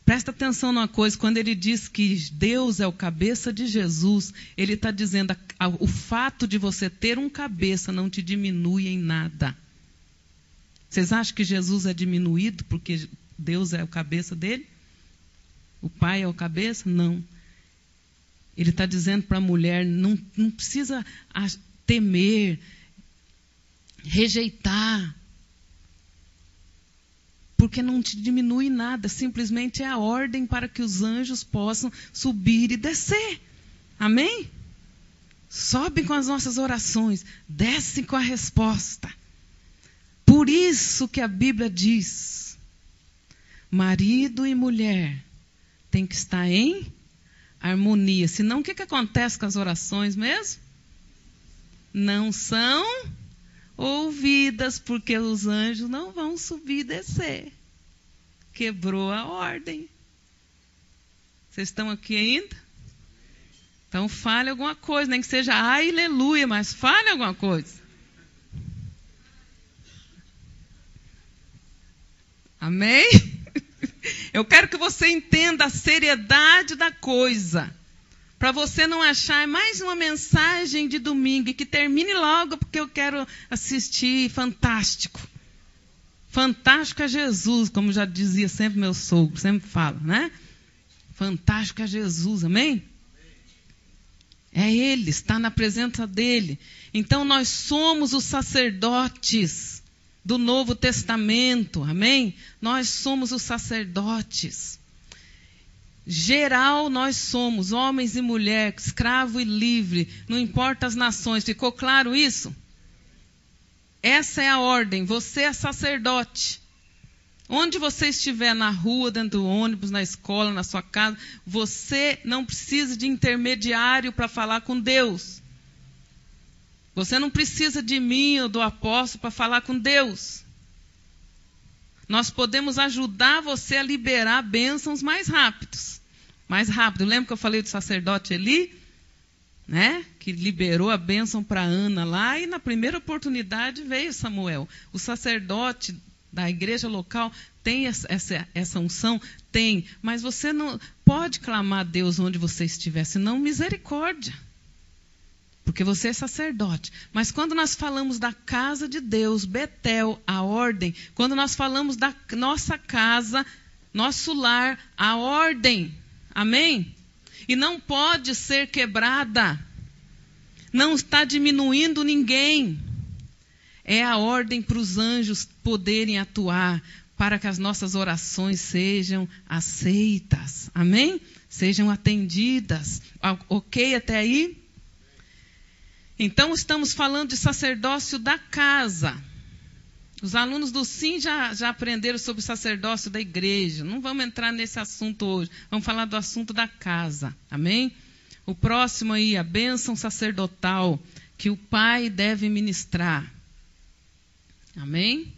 Presta atenção numa coisa, quando ele diz que Deus é o cabeça de Jesus, ele está dizendo o fato de você ter um cabeça não te diminui em nada. Vocês acham que Jesus é diminuído porque Deus é o cabeça dele? O Pai é o cabeça? Não. Ele está dizendo para a mulher, não precisa temer, rejeitar, porque não te diminui nada, simplesmente é a ordem para que os anjos possam subir e descer. Amém? Sobe com as nossas orações, desce com a resposta. Por isso que a Bíblia diz, marido e mulher têm que estar em harmonia. Senão, o que acontece com as orações mesmo? Não são ouvidas, porque os anjos não vão subir e descer. Quebrou a ordem. Vocês estão aqui ainda? Então fale alguma coisa, nem que seja aleluia, mas fale alguma coisa. Amém? Eu quero que você entenda a seriedade da coisa. Para você não achar mais uma mensagem de domingo e que termine logo porque eu quero assistir Fantástico. Fantástico é Jesus, como já dizia sempre meu sogro, sempre fala, né? Fantástico é Jesus, amém? É Ele, está na presença dEle. Então nós somos os sacerdotes do Novo Testamento, amém? Nós somos os sacerdotes. Geral nós somos, homens e mulheres, escravo e livre, não importa as nações. Ficou claro isso? Essa é a ordem, você é sacerdote. Onde você estiver, na rua, dentro do ônibus, na escola, na sua casa, você não precisa de intermediário para falar com Deus. Você não precisa de mim ou do apóstolo para falar com Deus. Nós podemos ajudar você a liberar bênçãos mais rápidos. Mais rápido. Lembra que eu falei do sacerdote Eli? Né? Que liberou a bênção para Ana lá, e na primeira oportunidade veio Samuel. O sacerdote da igreja local tem essa unção? Tem. Mas você não pode clamar a Deus onde você estiver, senão misericórdia. Porque você é sacerdote. Mas quando nós falamos da casa de Deus, Betel, a ordem, quando nós falamos da nossa casa, nosso lar, a ordem, amém? E não pode ser quebrada. Não está diminuindo ninguém. É a ordem para os anjos poderem atuar, para que as nossas orações sejam aceitas, amém? Sejam atendidas. Ok até aí? Então, estamos falando de sacerdócio da casa. Os alunos do SIM já aprenderam sobre o sacerdócio da igreja. Não vamos entrar nesse assunto hoje. Vamos falar do assunto da casa. Amém? O próximo aí, a bênção sacerdotal que o pai deve ministrar. Amém?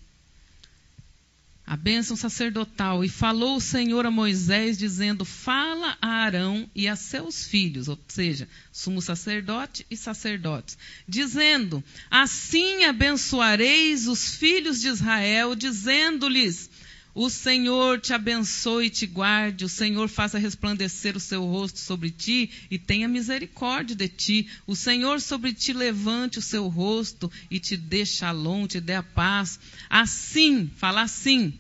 A bênção sacerdotal. E falou o Senhor a Moisés, dizendo, fala a Arão e a seus filhos, ou seja, sumo sacerdote e sacerdotes, dizendo, assim abençoareis os filhos de Israel, dizendo-lhes, o Senhor te abençoe e te guarde, o Senhor faça resplandecer o seu rosto sobre ti e tenha misericórdia de ti. O Senhor sobre ti levante o seu rosto e te dê shalom, te dê a paz. Assim, fala assim.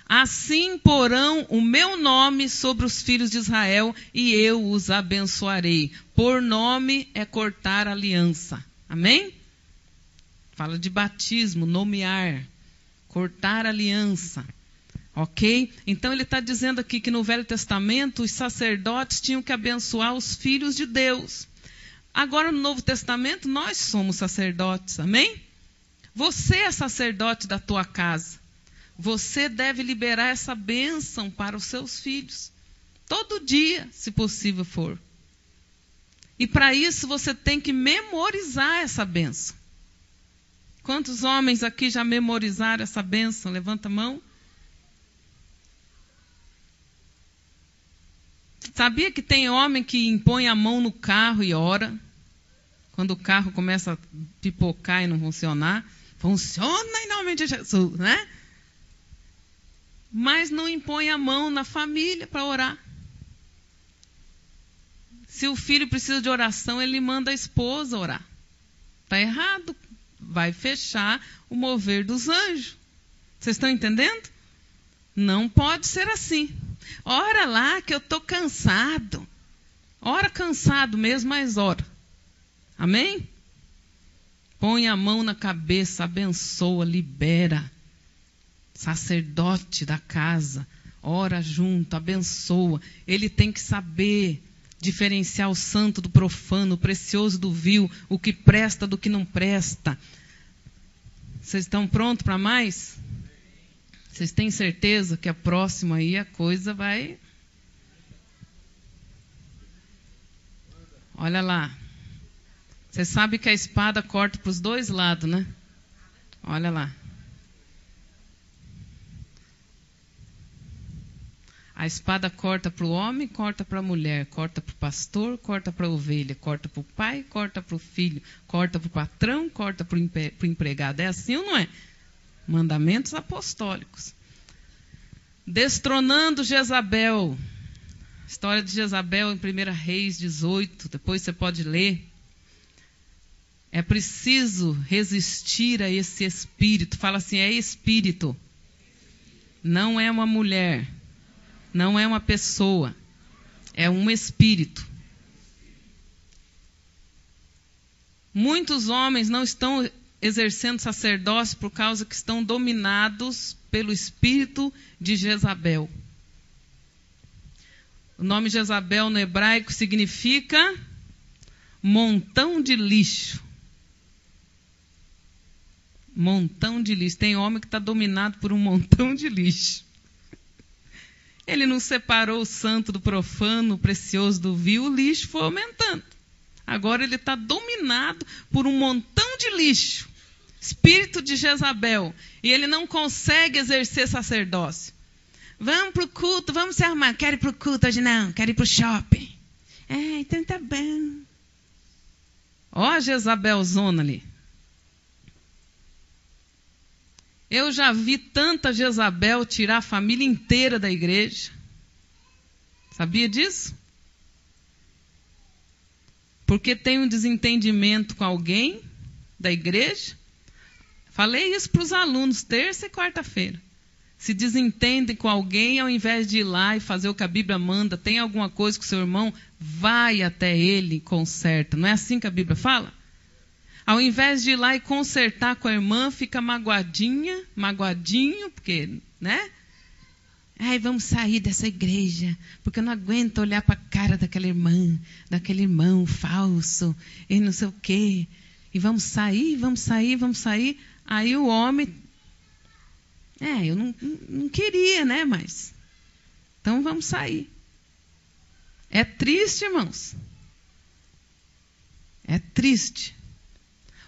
Assim porão o meu nome sobre os filhos de Israel e eu os abençoarei. Por nome é cortar aliança. Amém? Fala de batismo, nomear. Cortar aliança, ok? Então ele está dizendo aqui que no Velho Testamento os sacerdotes tinham que abençoar os filhos de Deus. Agora no Novo Testamento nós somos sacerdotes, amém? Você é sacerdote da tua casa. Você deve liberar essa bênção para os seus filhos. Todo dia, se possível for. E para isso você tem que memorizar essa bênção. Quantos homens aqui já memorizaram essa bênção? Levanta a mão. Sabia que tem homem que impõe a mão no carro e ora? Quando o carro começa a pipocar e não funcionar. Funciona em nome de Jesus, né? mas não impõe a mão na família para orar. Se o filho precisa de oração, ele manda a esposa orar. Está errado. Vai fechar o mover dos anjos. Vocês estão entendendo? Não pode ser assim. Ora lá que eu estou cansado. Ora cansado mesmo, mas ora. Amém? Põe a mão na cabeça, abençoa, libera. Sacerdote da casa, ora junto, abençoa. Ele tem que saber diferenciar o santo do profano, o precioso do vil, o que presta do que não presta. Vocês estão prontos para mais? Vocês têm certeza que a próxima aí a coisa vai... Olha lá. Você sabe que a espada corta para os dois lados, né? Olha lá. A espada corta para o homem, corta para a mulher, corta para o pastor, corta para a ovelha, corta para o pai, corta para o filho, corta para o patrão, corta para o empregado. É assim ou não é? Mandamentos apostólicos. Destronando Jezabel. História de Jezabel em 1 Reis 18. Depois você pode ler. É preciso resistir a esse espírito. Fala assim, é espírito. Não é uma mulher. Não é uma pessoa. É um espírito. Muitos homens não estão exercendo sacerdócio por causa que estão dominados pelo espírito de Jezabel. O nome Jezabel no hebraico significa montão de lixo. Montão de lixo. Tem homem que está dominado por um montão de lixo. Ele não separou o santo do profano, o precioso do vil, o lixo foi aumentando. Agora ele está dominado por um montão de lixo. Espírito de Jezabel. E ele não consegue exercer sacerdócio. Vamos para o culto, vamos se arrumar. Quero ir para o culto hoje não, quero ir para o shopping. Então tá bom. Ó a Jezabelzona ali. Eu já vi tanta Jezabel tirar a família inteira da igreja. Sabia disso? Porque tem um desentendimento com alguém da igreja. Falei isso para os alunos, terça e quarta-feira. Se desentendem com alguém, ao invés de ir lá e fazer o que a Bíblia manda, tem alguma coisa com o seu irmão, vai até ele e conserta. Não é assim que a Bíblia fala? Ao invés de ir lá e consertar com a irmã, fica magoadinho, porque, né? Ai, vamos sair dessa igreja, porque eu não aguento olhar para a cara daquela irmã, daquele irmão falso, e não sei o quê. E vamos sair. Aí o homem, eu não queria, né? Mas, então vamos sair. É triste, irmãos. É triste.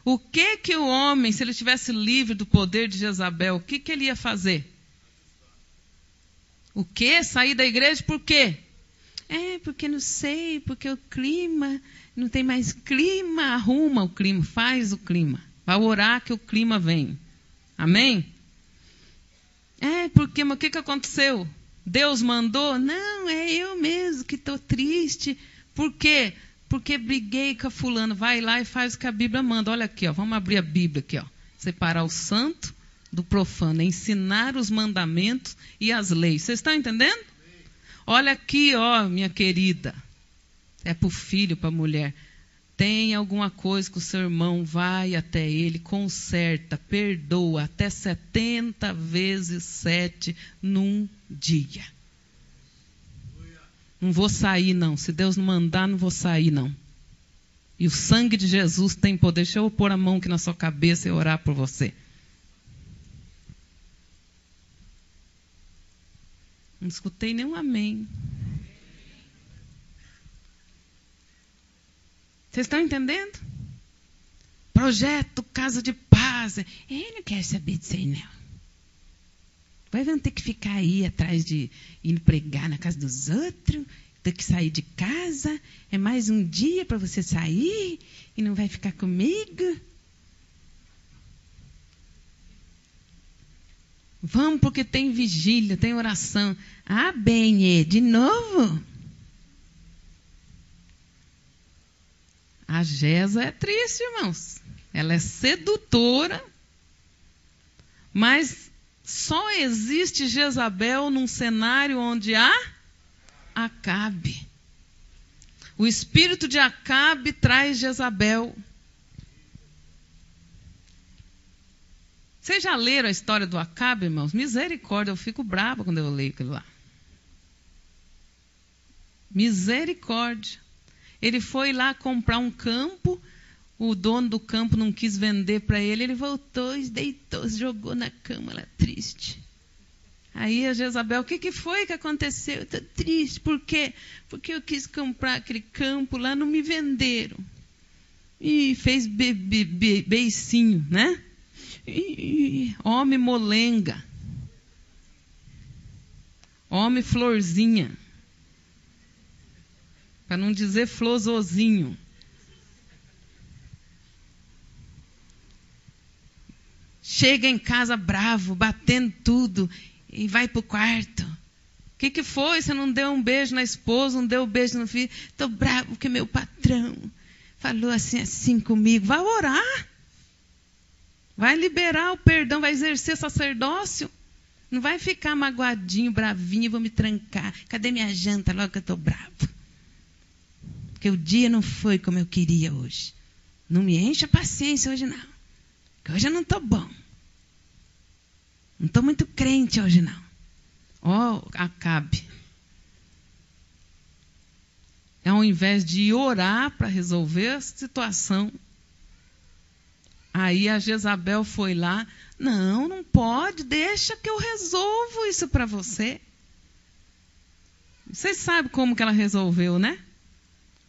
O que o homem, se ele estivesse livre do poder de Jezabel, o que ele ia fazer? O quê? Sair da igreja por quê? Porque não sei, porque o clima, não tem mais clima, arruma o clima, faz o clima. Vai orar que o clima vem. Amém? Porque, mas o que aconteceu? Deus mandou? Não, é eu mesmo que estou triste. Por quê? Porque briguei com a fulana. Vai lá e faz o que a Bíblia manda. Olha aqui, ó, vamos abrir a Bíblia aqui, ó. Separar o santo do profano, ensinar os mandamentos e as leis. Vocês estão entendendo? Olha aqui, ó, minha querida. É para o filho, para a mulher. Tem alguma coisa com o seu irmão, vai até ele, conserta, perdoa, até 70 vezes 7 num dia. Não vou sair, não. Se Deus não mandar, não vou sair, não. E o sangue de Jesus tem poder. Deixa eu pôr a mão aqui na sua cabeça e orar por você. Não escutei nenhum amém. Vocês estão entendendo? Projeto Casa de Paz. Eu não quero saber disso aí, não. Vamos ter que ficar aí atrás de ir pregar na casa dos outros, ter que sair de casa. É mais um dia para você sair e não vai ficar comigo. Vamos porque tem vigília, tem oração. Ah, bem, de novo? A Jeza é triste, irmãos. Ela é sedutora, mas só existe Jezabel num cenário onde há Acabe. O espírito de Acabe traz Jezabel. Vocês já leram a história do Acabe, irmãos? Misericórdia, eu fico brava quando eu leio aquilo lá. Misericórdia. Ele foi lá comprar um campo, o dono do campo não quis vender para ele, ele voltou, deitou, se jogou na cama, lá triste. Aí a Jezabel, o que foi que aconteceu? Eu estou triste, por quê? Porque eu quis comprar aquele campo lá, não me venderam. E fez beicinho, né? Homem molenga. Homem florzinha. Para não dizer florzozinho. Chega em casa bravo, batendo tudo, e vai para o quarto. O que foi? Você não deu um beijo na esposa, não deu um beijo no filho? Estou bravo porque meu patrão falou assim comigo. Vai orar. Vai liberar o perdão, vai exercer sacerdócio. Não vai ficar magoadinho, bravinho, vou me trancar. Cadê minha janta? Logo que eu estou bravo. Porque o dia não foi como eu queria hoje. Não me enche a paciência hoje não. Porque hoje eu não estou bom. Não estou muito crente hoje não. Acabe. Ao invés de orar para resolver a situação, aí a Jezabel foi lá. Não pode, deixa que eu resolvo isso para você. Vocês sabem como que ela resolveu, né?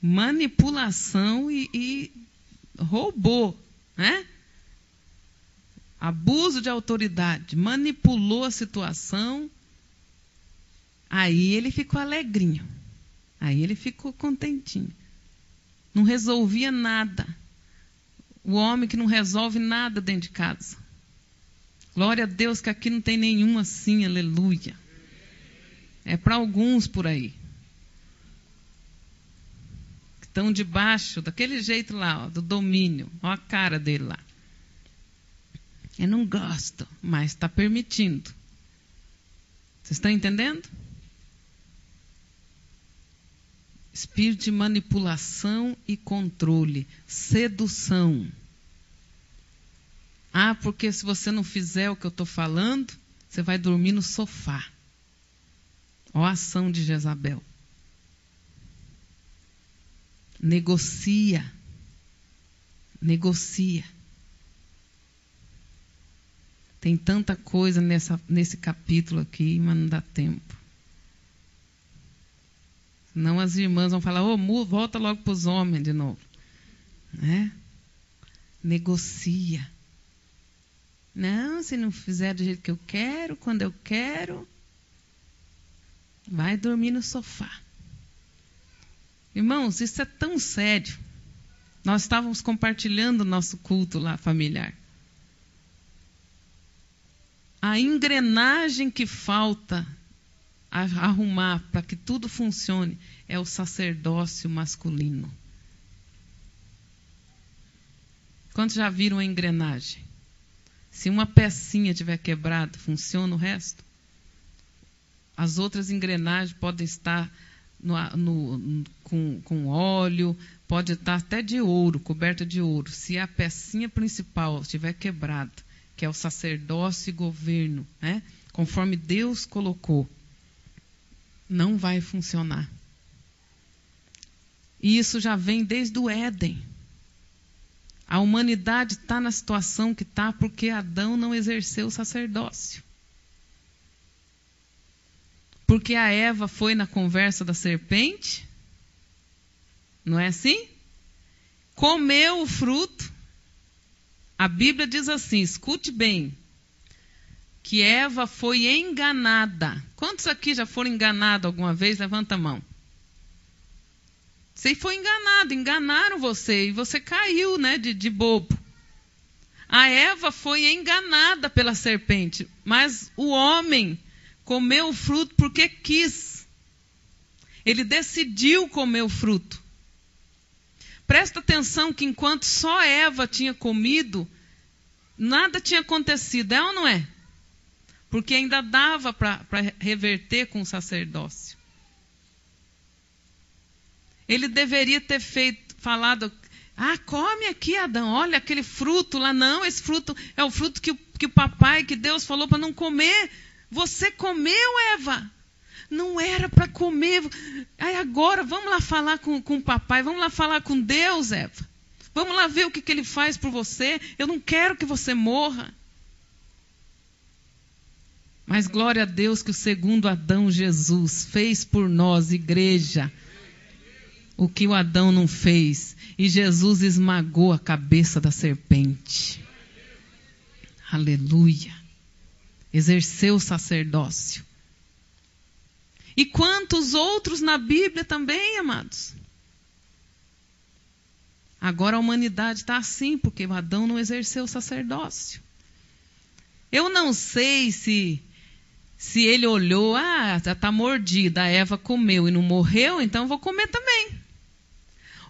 Manipulação e roubou, né? Abuso de autoridade, manipulou a situação. Aí ele ficou alegrinho. Aí ele ficou contentinho. Não resolvia nada. O homem que não resolve nada dentro de casa. Glória a Deus que aqui não tem nenhum assim, aleluia. É para alguns por aí. Que estão debaixo, daquele jeito lá, do domínio. Olha a cara dele lá. Eu não gosto, mas está permitindo. Vocês estão entendendo? Espírito de manipulação e controle. Sedução. Porque se você não fizer o que eu estou falando, você vai dormir no sofá. Ó a ação de Jezabel. Negocia. Negocia. Tem tanta coisa nesse capítulo aqui, mas não dá tempo. Senão as irmãs vão falar, volta logo para os homens de novo. Né? Negocia. Não, se não fizer do jeito que eu quero, quando eu quero, vai dormir no sofá. Irmãos, isso é tão sério. Nós estávamos compartilhando o nosso culto lá familiar. A engrenagem que falta arrumar para que tudo funcione é o sacerdócio masculino. Quantos já viram a engrenagem? Se uma pecinha tiver quebrada, funciona o resto? As outras engrenagens podem estar com óleo, pode estar até de ouro, coberta de ouro. Se a pecinha principal estiver quebrada, que é o sacerdócio e governo, né? Conforme Deus colocou, não vai funcionar. E isso já vem desde o Éden. A humanidade está na situação que está porque Adão não exerceu o sacerdócio. Porque a Eva foi na conversa da serpente, não é assim? Comeu o fruto. A Bíblia diz assim, escute bem, que Eva foi enganada. Quantos aqui já foram enganados alguma vez? Levanta a mão. Você foi enganado, enganaram você e você caiu, né, de bobo. A Eva foi enganada pela serpente, mas o homem comeu o fruto porque quis. Ele decidiu comer o fruto. Presta atenção que enquanto só Eva tinha comido, nada tinha acontecido, é ou não é? Porque ainda dava para reverter com o sacerdócio. Ele deveria ter falado, come aqui, Adão, olha aquele fruto lá. Não, esse fruto é o fruto que o papai, que Deus falou para não comer. Você comeu, Eva. Não era para comer. Aí agora, vamos lá falar com o papai, vamos lá falar com Deus, Eva. Vamos lá ver o que ele faz por você. Eu não quero que você morra. Mas glória a Deus que o segundo Adão, Jesus, fez por nós, igreja, o que o Adão não fez. E Jesus esmagou a cabeça da serpente. Aleluia. Exerceu o sacerdócio. E quantos outros na Bíblia também, amados? Agora a humanidade está assim, porque o Adão não exerceu o sacerdócio. Eu não sei se ele olhou, já está mordida, a Eva comeu e não morreu, então eu vou comer também.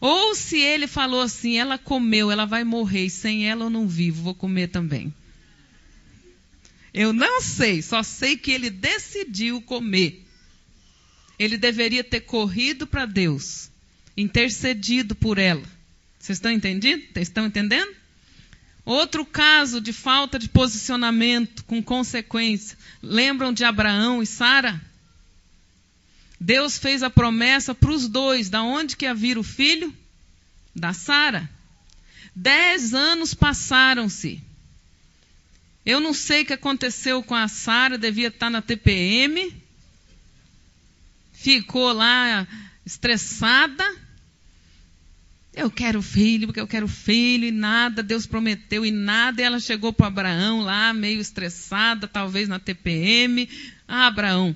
Ou se ele falou assim, ela comeu, ela vai morrer, e sem ela eu não vivo, vou comer também. Eu não sei, só sei que ele decidiu comer. Ele deveria ter corrido para Deus, intercedido por ela. Vocês estão entendendo? Estão entendendo? Outro caso de falta de posicionamento com consequência. Lembram de Abraão e Sara? Deus fez a promessa para os dois. Da onde que ia vir o filho? Da Sara. 10 anos passaram-se. Eu não sei o que aconteceu com a Sara, devia estar na TPM. Ficou lá estressada. Eu quero filho, porque eu quero filho, e nada, Deus prometeu, e nada. E ela chegou para Abraão lá, meio estressada, talvez na TPM. Abraão,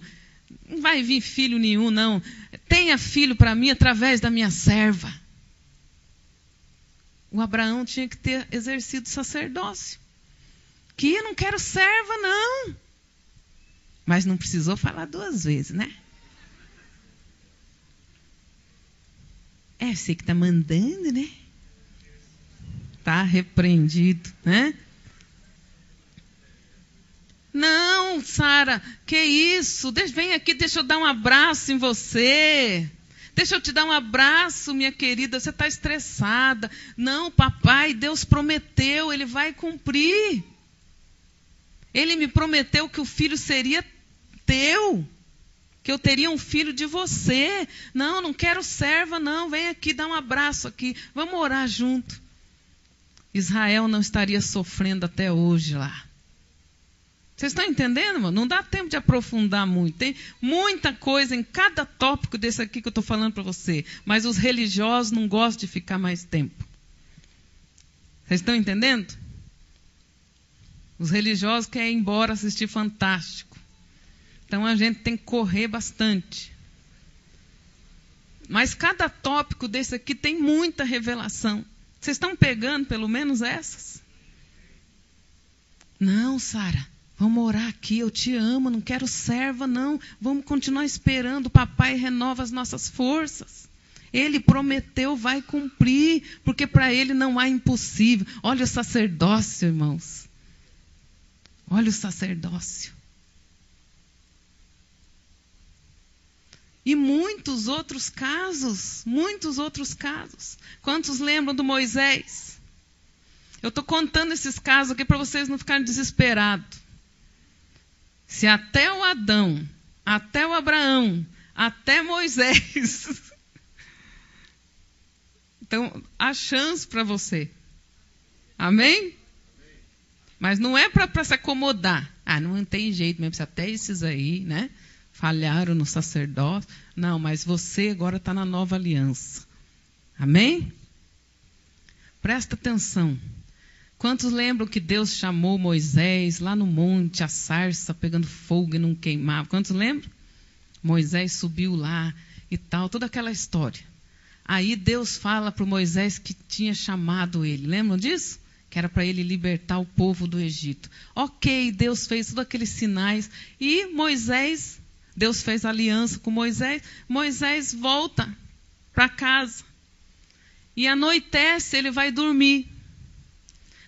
não vai vir filho nenhum, não. Tenha filho para mim através da minha serva. O Abraão tinha que ter exercido sacerdócio. Que eu não quero serva, não. Mas não precisou falar 2 vezes, né? É você que está mandando, né? Está repreendido, né? Não, Sara, que isso? Vem aqui, deixa eu dar um abraço em você. Deixa eu te dar um abraço, minha querida. Você está estressada. Não, papai, Deus prometeu, Ele vai cumprir. Ele me prometeu que o filho seria teu. Que eu teria um filho de você. Não quero serva, não. Vem aqui, dá um abraço aqui. Vamos orar junto. Israel não estaria sofrendo até hoje lá. Vocês estão entendendo, irmão? Não dá tempo de aprofundar muito. Tem muita coisa em cada tópico desse aqui que eu estou falando para você. Mas os religiosos não gostam de ficar mais tempo. Vocês estão entendendo? Os religiosos querem ir embora assistir Fantástico. Então a gente tem que correr bastante. Mas cada tópico desse aqui tem muita revelação. Vocês estão pegando pelo menos essas? Não, Sara, vamos orar aqui, eu te amo, não quero serva, não. Vamos continuar esperando, o papai renova as nossas forças. Ele prometeu, vai cumprir, porque para ele não há impossível. Olha o sacerdócio, irmãos. Olha o sacerdócio. E muitos outros casos. Quantos lembram do Moisés? Eu estou contando esses casos aqui para vocês não ficarem desesperados. Se até o Adão, até o Abraão, até Moisés. Então, há chance para você. Amém? Mas não é para se acomodar. Não tem jeito mesmo, se até esses aí, né? Falharam no sacerdócio. Não, mas você agora está na nova aliança. Amém? Presta atenção. Quantos lembram que Deus chamou Moisés lá no monte, a sarça pegando fogo e não queimava? Quantos lembram? Moisés subiu lá e tal, toda aquela história. Aí Deus fala para o Moisés que tinha chamado ele. Lembram disso? que era para ele libertar o povo do Egito. Ok, Deus fez todos aqueles sinais. E Moisés, Deus fez aliança com Moisés. Moisés volta para casa. E anoitece, ele vai dormir.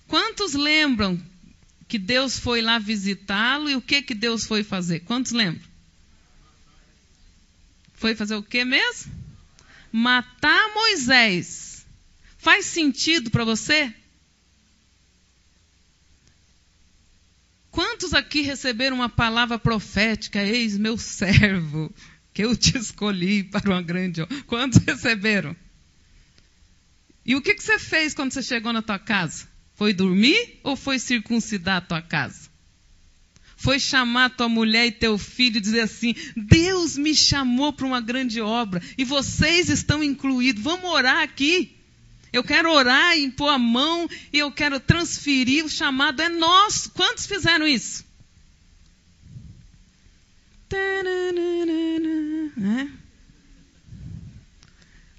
Quantos lembram que Deus foi lá visitá-lo e o que Deus foi fazer? Quantos lembram? Foi fazer o que mesmo? Matar Moisés. Faz sentido para você? Quantos aqui receberam uma palavra profética? Eis meu servo, que eu te escolhi para uma grande obra. Quantos receberam? E o que você fez quando você chegou na tua casa? Foi dormir ou foi circuncidar a tua casa? Foi chamar tua mulher e teu filho e dizer assim, Deus me chamou para uma grande obra e vocês estão incluídos. Vamos orar aqui. Eu quero orar e impor a mão e eu quero transferir, o chamado é nosso. Quantos fizeram isso?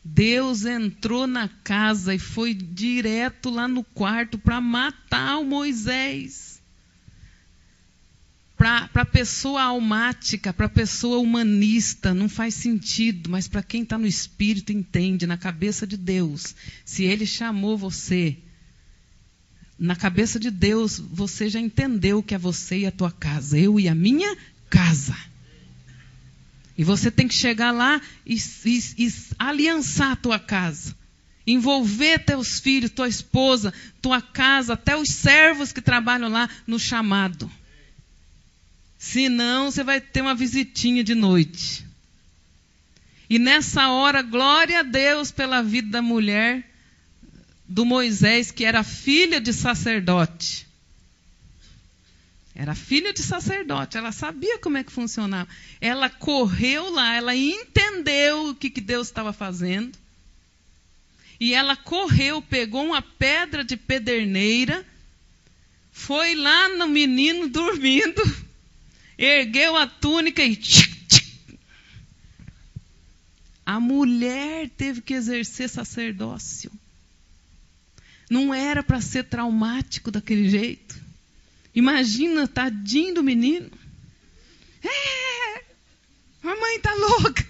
Deus entrou na casa e foi direto lá no quarto para matar o Moisés. Para a pessoa almática, para a pessoa humanista, não faz sentido, mas para quem está no Espírito entende, na cabeça de Deus. Se Ele chamou você, na cabeça de Deus, você já entendeu que é você e a tua casa, eu e a minha casa. E você tem que chegar lá e aliançar a tua casa. Envolver teus filhos, tua esposa, tua casa, até os servos que trabalham lá no chamado. Senão, você vai ter uma visitinha de noite. E nessa hora, glória a Deus pela vida da mulher do Moisés, que era filha de sacerdote. Era filha de sacerdote, ela sabia como é que funcionava. Ela correu lá, ela entendeu o que Deus estava fazendo. E ela correu, pegou uma pedra de pederneira, foi lá no menino dormindo, ergueu a túnica e... A mulher teve que exercer sacerdócio. Não era para ser traumático daquele jeito. Imagina, tadinho do menino. A mãe está louca.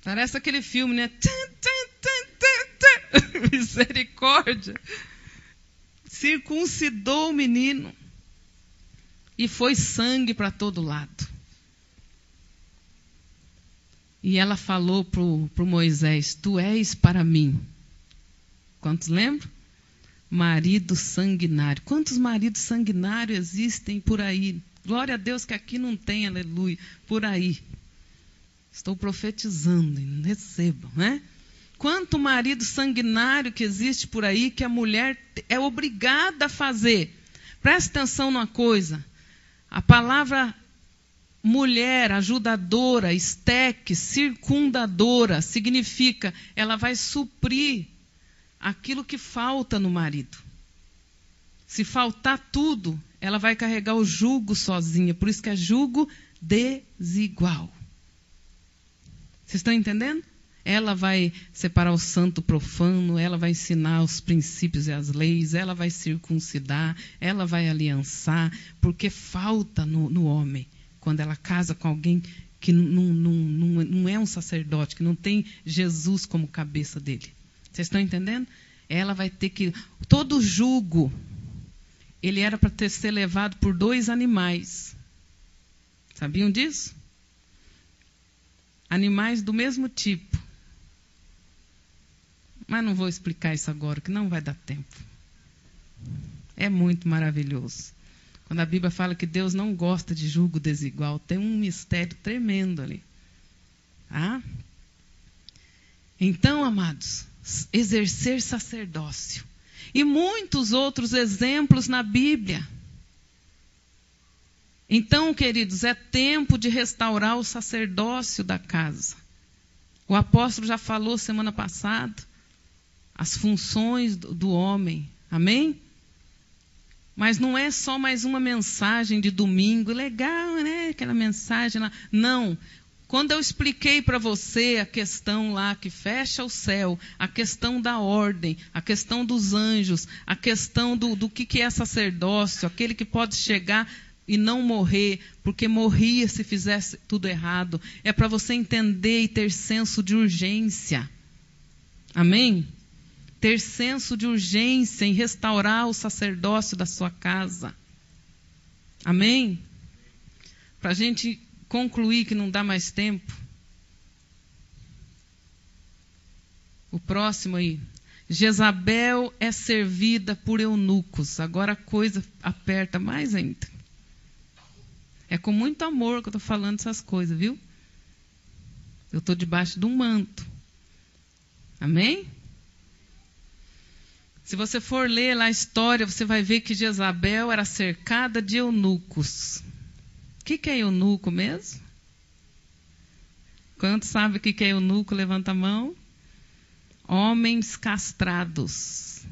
Parece aquele filme, né? Misericórdia. Circuncidou o menino. E foi sangue para todo lado. E ela falou para o Moisés, tu és para mim. Quantos lembram? Marido sanguinário. Quantos maridos sanguinários existem por aí? Glória a Deus que aqui não tem, aleluia. Por aí. Estou profetizando, recebam, né? Quanto marido sanguinário que existe por aí que a mulher é obrigada a fazer. Presta atenção numa coisa. A palavra mulher, ajudadora, esteque, circundadora, significa ela vai suprir aquilo que falta no marido. Se faltar tudo, ela vai carregar o jugo sozinha. Por isso que é jugo desigual. Vocês estão entendendo? Ela vai separar o santo profano, ela vai ensinar os princípios e as leis, ela vai circuncidar, ela vai aliançar, porque falta no homem. Quando ela casa com alguém que não é um sacerdote, que não tem Jesus como cabeça dele. Vocês estão entendendo? Ela vai ter que... Todo jugo, ele era para ser levado por 2 animais. Sabiam disso? Animais do mesmo tipo. Mas não vou explicar isso agora, que não vai dar tempo. É muito maravilhoso. Quando a Bíblia fala que Deus não gosta de jugo desigual, tem um mistério tremendo ali. Ah? Então, amados, exercer sacerdócio. E muitos outros exemplos na Bíblia. Então, queridos, é tempo de restaurar o sacerdócio da casa. O apóstolo já falou semana passada as funções do homem. Amém? Mas não é só mais uma mensagem de domingo. Legal, né? Aquela mensagem lá. Não. Quando eu expliquei para você a questão lá que fecha o céu, a questão da ordem, a questão dos anjos, a questão do que é sacerdócio, aquele que pode chegar e não morrer, porque morria se fizesse tudo errado. É para você entender e ter senso de urgência. Amém? Ter senso de urgência em restaurar o sacerdócio da sua casa. Amém? Para a gente concluir, que não dá mais tempo. O próximo aí. Jezabel é servida por eunucos. Agora a coisa aperta mais ainda. É com muito amor que eu estou falando essas coisas, viu? Eu estou debaixo de um manto. Amém? Se você for ler lá a história, você vai ver que Jezabel era cercada de eunucos. O que é eunuco mesmo? Quantos sabem o que é eunuco? Levanta a mão. Homens castrados.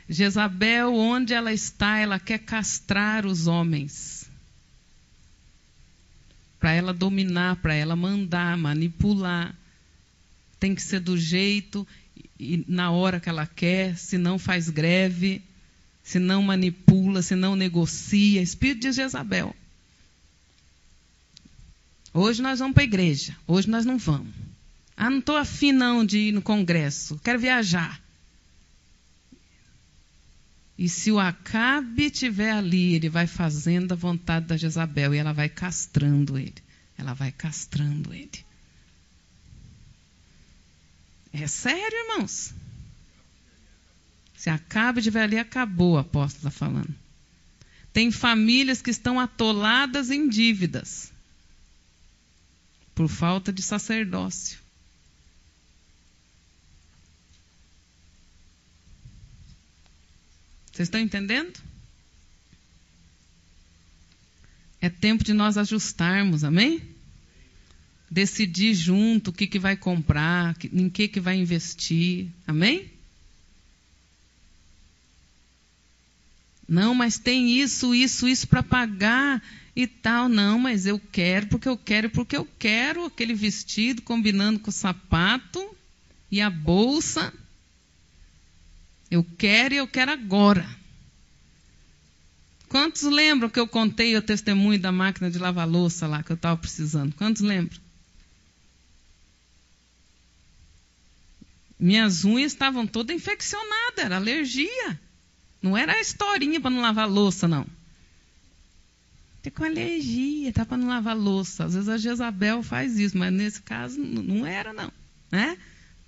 Jezabel, onde ela está, ela quer castrar os homens. Para ela dominar, para ela mandar, manipular. Tem que ser do jeito e na hora que ela quer, se não faz greve, se não manipula, se não negocia. Espírito de Jezabel. Hoje nós vamos para a igreja, hoje nós não vamos. Ah, não estou afim não de ir no congresso, quero viajar. E se o Acabe estiver ali, ele vai fazendo a vontade da Jezabel e ela vai castrando ele. Ela vai castrando ele. É sério, irmãos? Se Acabe estiver ali, acabou, o apóstolo está falando. Tem famílias que estão atoladas em dívidas. Por falta de sacerdócio. Vocês estão entendendo? É tempo de nós ajustarmos, amém? Decidir junto o que vai comprar, em que vai investir, amém? Não, mas tem isso para pagar e tal. Não, mas eu quero, porque eu quero aquele vestido combinando com o sapato e a bolsa. Eu quero e eu quero agora. Quantos lembram que eu contei o testemunho da máquina de lavar louça lá que eu estava precisando? Quantos lembram? Minhas unhas estavam todas infeccionadas, era alergia. Não era a historinha para não lavar louça, não. Tem com alergia, tá para não lavar louça. Às vezes a Jezabel faz isso, mas nesse caso não era, não. Né?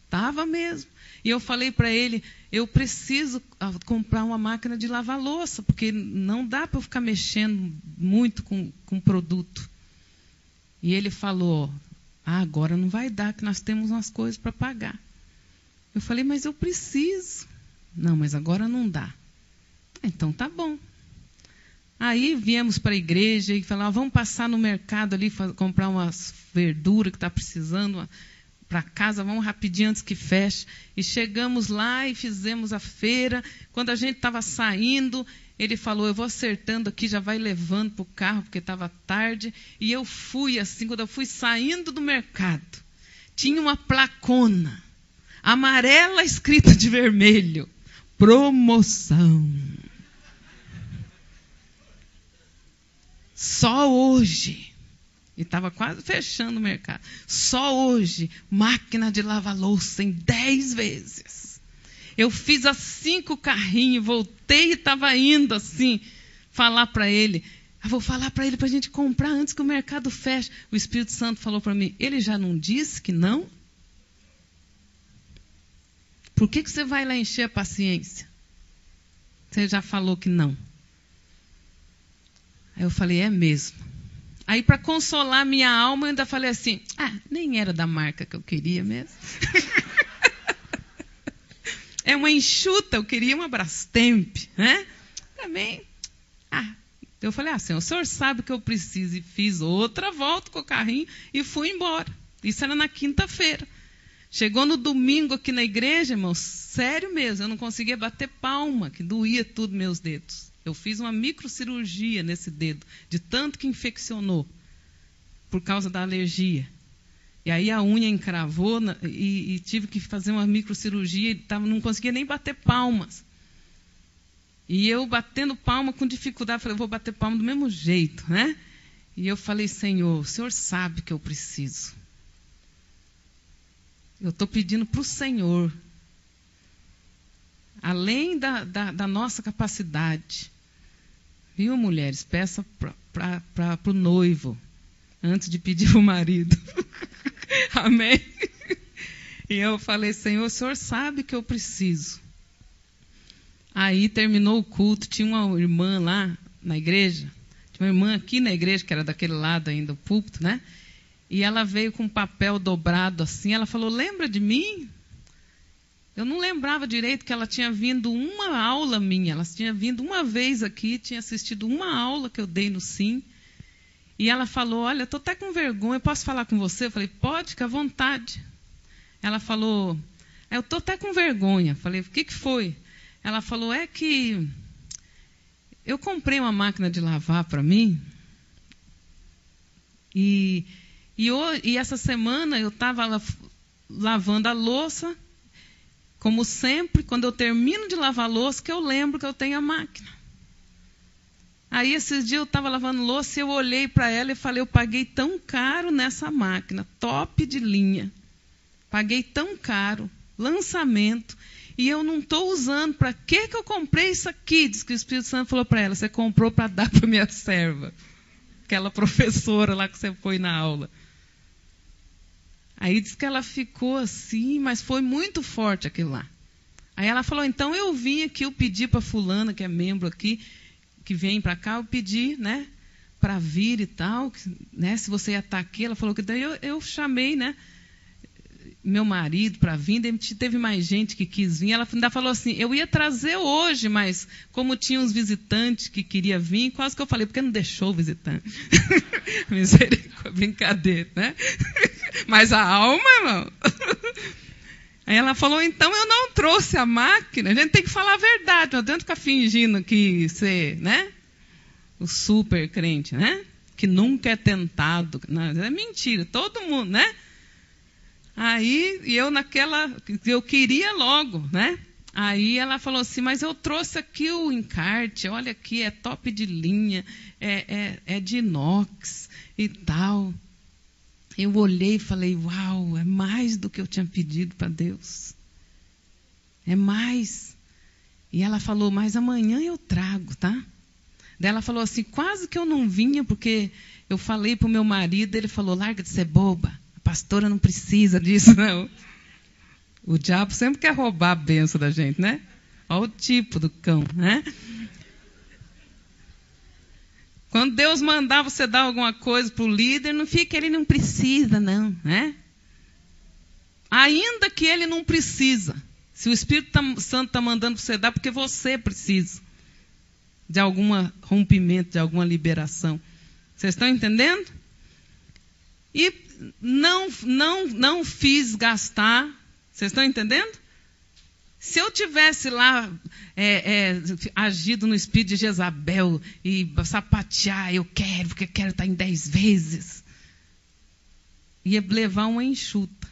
Tava mesmo. E eu falei para ele, eu preciso comprar uma máquina de lavar louça, porque não dá para eu ficar mexendo muito com produto. E ele falou, agora não vai dar, que nós temos umas coisas para pagar. Eu falei, mas eu preciso. Não, mas agora não dá. Então tá bom. Aí viemos para a igreja e falamos, vamos passar no mercado ali, comprar umas verduras que está precisando para casa, vamos rapidinho antes que feche. E chegamos lá e fizemos a feira. Quando a gente estava saindo, ele falou, eu vou acertando aqui, já vai levando para o carro, porque estava tarde. E eu fui assim, quando eu fui saindo do mercado, tinha uma placona amarela escrita de vermelho. Promoção. Só hoje. E estava quase fechando o mercado. Só hoje, máquina de lavar louça em 10 vezes. Eu fiz as 5 carrinhos, voltei e estava indo assim, falar para ele. Vou falar para ele para a gente comprar antes que o mercado feche. O Espírito Santo falou para mim, ele já não disse que não? Por que você vai lá encher a paciência? Você já falou que não. Aí eu falei, é mesmo. Aí para consolar minha alma, eu ainda falei assim, nem era da marca que eu queria mesmo. É uma enxuta, eu queria uma Brastemp, né? Também. Eu falei, Senhor, o senhor sabe que eu preciso. E fiz outra volta com o carrinho e fui embora. Isso era na quinta-feira. Chegou no domingo aqui na igreja, irmãos, sério mesmo, eu não conseguia bater palma, que doía tudo meus dedos. Eu fiz uma microcirurgia nesse dedo, de tanto que infeccionou. por causa da alergia. E aí a unha encravou e tive que fazer uma microcirurgia e não conseguia nem bater palmas. E eu batendo palma com dificuldade, falei, eu vou bater palma do mesmo jeito, né? E eu falei, Senhor, o Senhor sabe que eu preciso. Eu estou pedindo para o Senhor, além da nossa capacidade. Viu, mulheres? Peça para o noivo, antes de pedir para o marido. Amém? E eu falei, Senhor, o Senhor sabe que eu preciso. Aí terminou o culto, tinha uma irmã lá na igreja, tinha uma irmã aqui na igreja, que era daquele lado ainda, o púlpito, né? E ela veio com um papel dobrado assim, ela falou, lembra de mim? Eu não lembrava direito que ela tinha vindo uma aula minha, ela tinha vindo uma vez aqui, tinha assistido uma aula que eu dei no SIM. E ela falou, olha, estou até com vergonha, posso falar com você? Eu falei, pode, fica à vontade. Ela falou, eu estou até com vergonha. Falei, o que foi? Ela falou, é que eu comprei uma máquina de lavar para mim e essa semana eu estava lavando a louça, como sempre, quando eu termino de lavar a louça, que eu lembro que eu tenho a máquina. Aí, esses dias, eu estava lavando louça e eu olhei para ela e falei, eu paguei tão caro nessa máquina, top de linha. Paguei tão caro, lançamento, e eu não estou usando. Para que eu comprei isso aqui? Diz que o Espírito Santo falou para ela, você comprou para dar para minha serva. Aquela professora lá que você foi na aula. Aí diz que ela ficou assim, mas foi muito forte aquilo lá. Aí ela falou, então eu vim aqui, eu pedi para fulana, que é membro aqui, que vem para cá, eu pedi, né, para vir e tal, né, se você ia estar aqui. Ela falou que daí eu chamei, né, meu marido para vir, daí teve mais gente que quis vir. Ela ainda falou assim, eu ia trazer hoje, mas como tinha uns visitantes que queria vir, quase que eu falei, porque não deixou o visitante? Misericórdia, brincadeira, né? Mas a alma, irmão. Aí ela falou, então eu não trouxe a máquina. A gente tem que falar a verdade, não adianta ficar fingindo que ser, né, o super crente, né? Que nunca é tentado. Não, é mentira, todo mundo, né? Aí, e eu queria logo, né? Aí ela falou assim, mas eu trouxe aqui o encarte, olha aqui, é top de linha, é de inox e tal. Eu olhei e falei, uau, é mais do que eu tinha pedido para Deus. É mais. E ela falou, mas amanhã eu trago, tá? Daí ela falou assim, quase que eu não vinha, porque eu falei para o meu marido, ele falou, larga de ser boba, a pastora não precisa disso, não. O diabo sempre quer roubar a bênção da gente, né? Olha o tipo do cão, né? Quando Deus mandar você dar alguma coisa para o líder, não fica, ele não precisa, não, né? Ainda que ele não precisa. Se o Espírito Santo está mandando você dar, porque você precisa de algum rompimento, de alguma liberação. Vocês estão entendendo? E não fiz gastar. Vocês estão entendendo? Se eu tivesse lá agido no espírito de Jezabel e sapatear, eu quero, porque quero estar em 10 vezes, ia levar uma enxuta,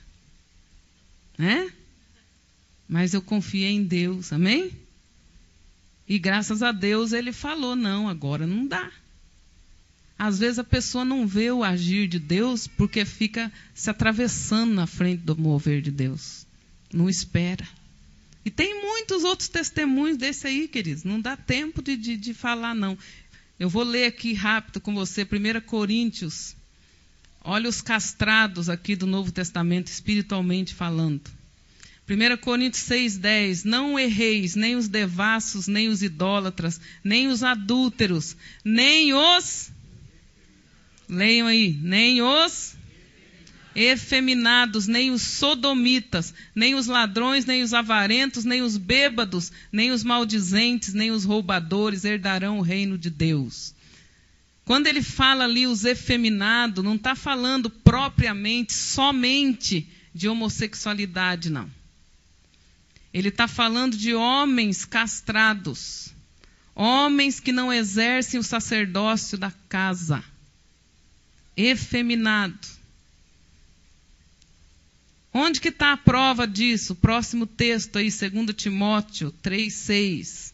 né? Mas eu confiei em Deus, amém? E graças a Deus ele falou, não, agora não dá. Às vezes a pessoa não vê o agir de Deus porque fica se atravessando na frente do mover de Deus. Não espera. E tem muitos outros testemunhos desse aí, queridos. Não dá tempo de falar, não. Eu vou ler aqui rápido com você, 1 Coríntios. Olha os castrados aqui do Novo Testamento, espiritualmente falando. 1 Coríntios 6,10. Não erreis, nem os devassos, nem os idólatras, nem os adúlteros, nem os... Leiam aí. Nem os... efeminados, nem os sodomitas, nem os ladrões, nem os avarentos, nem os bêbados, nem os maldizentes, nem os roubadores herdarão o reino de Deus. Quando ele fala ali os efeminados, não está falando propriamente, somente de homossexualidade, não. Ele está falando de homens castrados, homens que não exercem o sacerdócio da casa. efeminado. Onde que está a prova disso? Próximo texto aí, 2 Timóteo 3,6.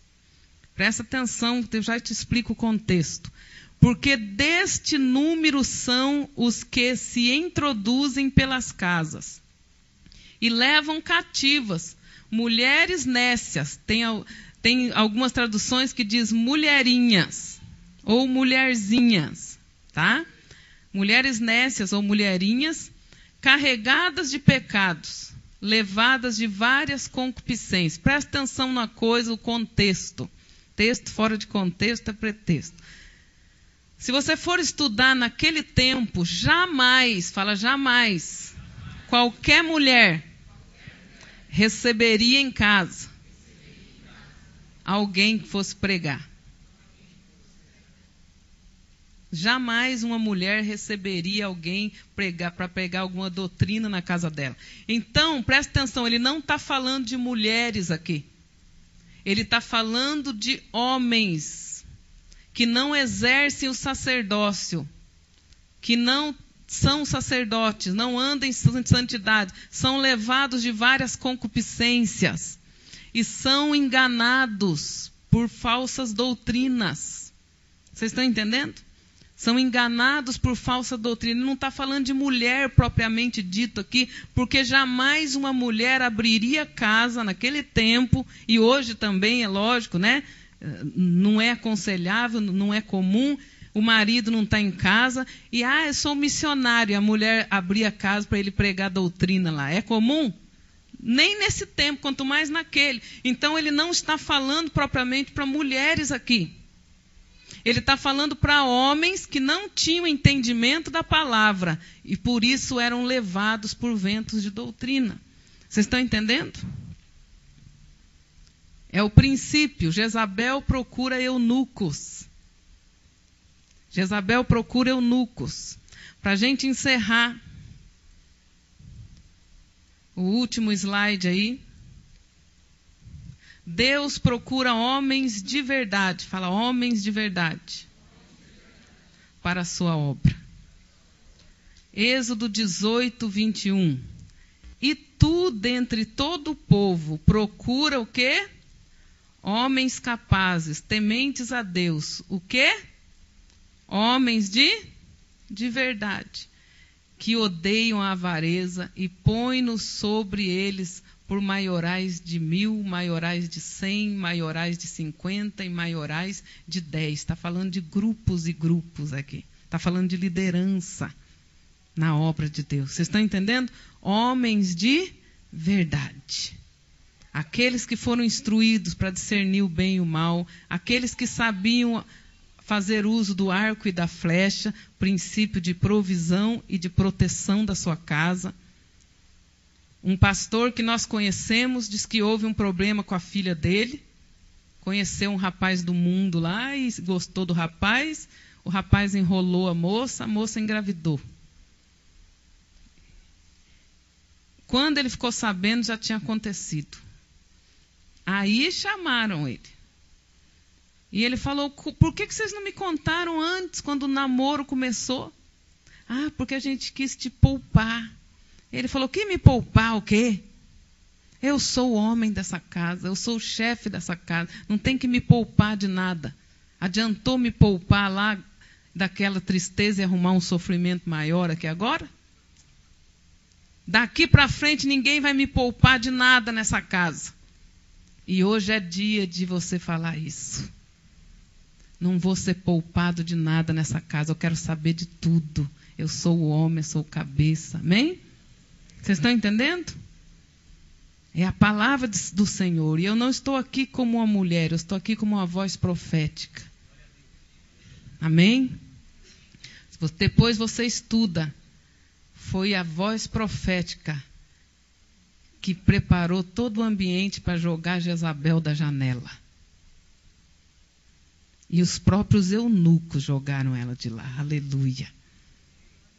Presta atenção, eu já te explico o contexto. Porque deste número são os que se introduzem pelas casas e levam cativas mulheres nécias. Tem algumas traduções que diz mulherinhas ou mulherzinhas, tá? Mulheres nécias ou mulherinhas, carregadas de pecados, levadas de várias concupiscências. Presta atenção na coisa, o contexto. Texto fora de contexto é pretexto. Se você for estudar naquele tempo, jamais, qualquer mulher receberia em casa alguém que fosse pregar. Jamais uma mulher receberia alguém para pregar alguma doutrina na casa dela. Então, presta atenção, ele não está falando de mulheres aqui. Ele está falando de homens que não exercem o sacerdócio, que não são sacerdotes, não andam em santidade, são levados de várias concupiscências e são enganados por falsas doutrinas. Vocês estão entendendo? São enganados por falsa doutrina. Ele não está falando de mulher propriamente dito aqui, porque jamais uma mulher abriria casa naquele tempo, e hoje também é lógico, né? Não é aconselhável, não é comum, o marido não está em casa, e eu sou missionário, a mulher abria casa para ele pregar doutrina lá. É comum? Nem nesse tempo, quanto mais naquele. Então ele não está falando propriamente para mulheres aqui. Ele está falando para homens que não tinham entendimento da palavra e por isso eram levados por ventos de doutrina. Vocês estão entendendo? É o princípio. Jezabel procura eunucos. Jezabel procura eunucos. Para a gente encerrar, o último slide aí. Deus procura homens de verdade. Fala, homens de verdade. Para a sua obra. Êxodo 18, 21. E tu, dentre todo o povo, procura o quê? Homens capazes, tementes a Deus. O quê? Homens de verdade. Que odeiam a avareza e põe-nos sobre eles por maiorais de 1000, maiorais de 100, maiorais de 50 e maiorais de 10. Está falando de grupos e grupos aqui. Está falando de liderança na obra de Deus. Vocês estão entendendo? Homens de verdade. Aqueles que foram instruídos para discernir o bem e o mal. Aqueles que sabiam fazer uso do arco e da flecha. Princípio de provisão e de proteção da sua casa. Um pastor que nós conhecemos diz que houve um problema com a filha dele. Conheceu um rapaz do mundo lá e gostou do rapaz. O rapaz enrolou a moça engravidou. Quando ele ficou sabendo, já tinha acontecido. Aí chamaram ele. E ele falou, por que vocês não me contaram antes, quando o namoro começou? Porque a gente quis te poupar. Ele falou, que me poupar o quê? Eu sou o homem dessa casa, eu sou o chefe dessa casa, não tem que me poupar de nada. Adiantou me poupar lá daquela tristeza e arrumar um sofrimento maior aqui agora? Daqui para frente ninguém vai me poupar de nada nessa casa. E hoje é dia de você falar isso. Não vou ser poupado de nada nessa casa, eu quero saber de tudo. Eu sou o homem, eu sou o cabeça, amém? Vocês estão entendendo? É a palavra do Senhor. E eu não estou aqui como uma mulher, eu estou aqui como uma voz profética. Amém? Depois você estuda. Foi a voz profética que preparou todo o ambiente para jogar Jezabel da janela. E os próprios eunucos jogaram ela de lá. Aleluia.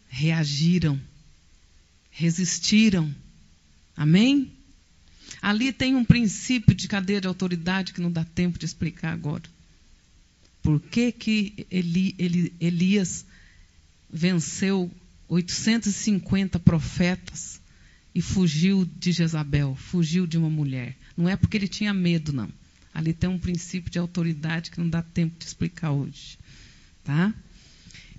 Reagiram. Resistiram. Amém? Ali tem um princípio de cadeia de autoridade que não dá tempo de explicar agora. Por que Elias venceu 850 profetas e fugiu de Jezabel, fugiu de uma mulher. Não é porque ele tinha medo, não. Ali tem um princípio de autoridade que não dá tempo de explicar hoje. Tá?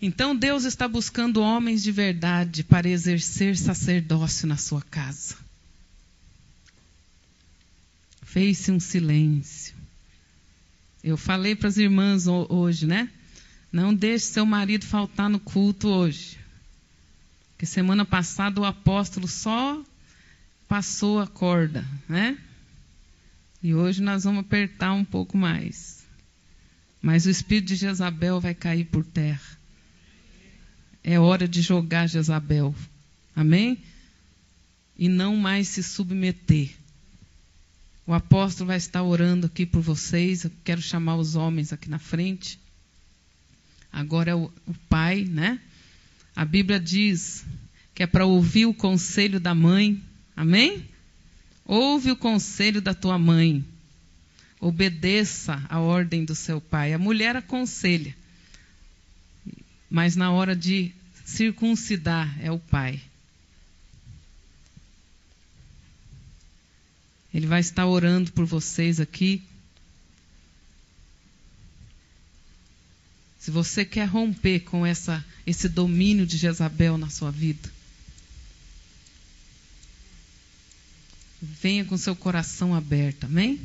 Então Deus está buscando homens de verdade para exercer sacerdócio na sua casa. Fez-se um silêncio. Eu falei para as irmãs hoje, né? Não deixe seu marido faltar no culto hoje. Porque semana passada o apóstolo só passou a corda, né? E hoje nós vamos apertar um pouco mais. Mas o espírito de Jezabel vai cair por terra. É hora de jogar Jezabel. Amém? E não mais se submeter. O apóstolo vai estar orando aqui por vocês. Eu quero chamar os homens aqui na frente. Agora é o pai, né? A Bíblia diz que é para ouvir o conselho da mãe. Amém? Ouve o conselho da tua mãe. Obedeça a ordem do seu pai. A mulher aconselha. Mas na hora de circuncidar é o pai. Ele vai estar orando por vocês aqui. Se você quer romper com esse domínio de Jezabel na sua vida, venha com seu coração aberto, amém?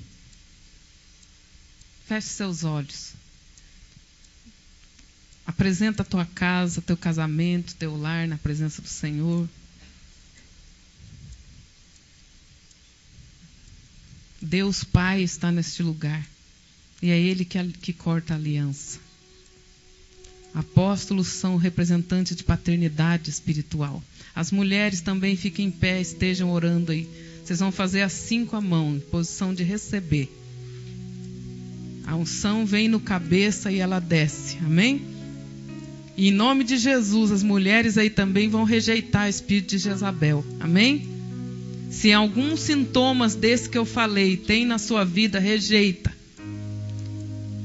Feche seus olhos. Apresenta a tua casa, teu casamento, teu lar na presença do Senhor. Deus Pai está neste lugar. E é Ele que corta a aliança. Apóstolos são representantes de paternidade espiritual. As mulheres também fiquem em pé, estejam orando aí. Vocês vão fazer assim com a mão, em posição de receber. A unção vem no cabeça e ela desce. Amém? E em nome de Jesus, as mulheres aí também vão rejeitar o espírito de Jezabel. Amém? Se alguns sintomas desse que eu falei tem na sua vida, rejeita.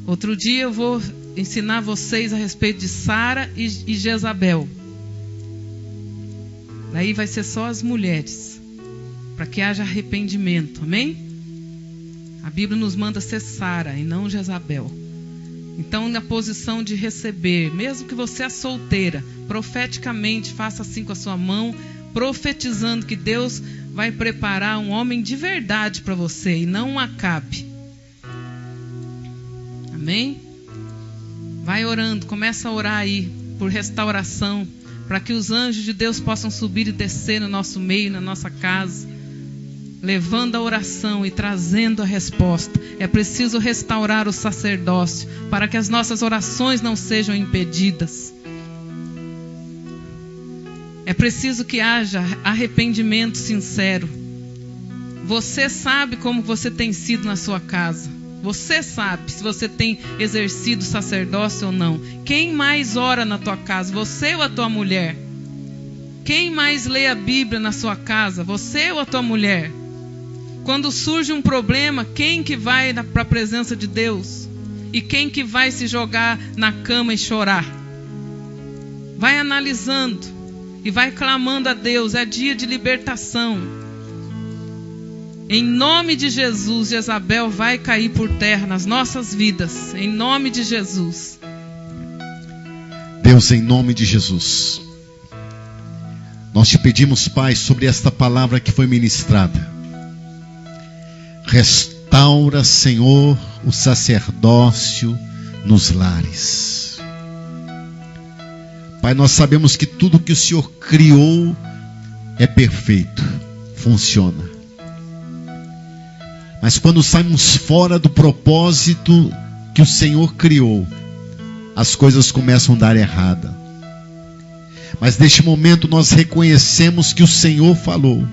Outro dia eu vou ensinar vocês a respeito de Sara e Jezabel. Daí vai ser só as mulheres, para que haja arrependimento, amém? A Bíblia nos manda ser Sara e não Jezabel. Então, na posição de receber, mesmo que você é solteira, profeticamente faça assim com a sua mão, profetizando que Deus vai preparar um homem de verdade para você e não um Acabe. Amém? Vai orando, começa a orar aí por restauração, para que os anjos de Deus possam subir e descer no nosso meio, na nossa casa, levando a oração e trazendo a resposta. É preciso restaurar o sacerdócio, para que as nossas orações não sejam impedidas. É preciso que haja arrependimento sincero. Você sabe como você tem sido na sua casa. Você sabe se você tem exercido sacerdócio ou não. Quem mais ora na tua casa? Você ou a tua mulher? Quem mais lê a Bíblia na sua casa? Você ou a tua mulher? Quando surge um problema, quem que vai para a presença de Deus? E quem que vai se jogar na cama e chorar? Vai analisando e vai clamando a Deus. É dia de libertação. Em nome de Jesus, Jezabel vai cair por terra nas nossas vidas. Em nome de Jesus. Deus, em nome de Jesus, nós te pedimos, Pai, sobre esta palavra que foi ministrada. Restaura, Senhor, o sacerdócio nos lares. Pai, nós sabemos que tudo que o Senhor criou é perfeito, funciona. Mas quando saímos fora do propósito que o Senhor criou, as coisas começam a dar errada. Mas neste momento nós reconhecemos que o Senhor falou.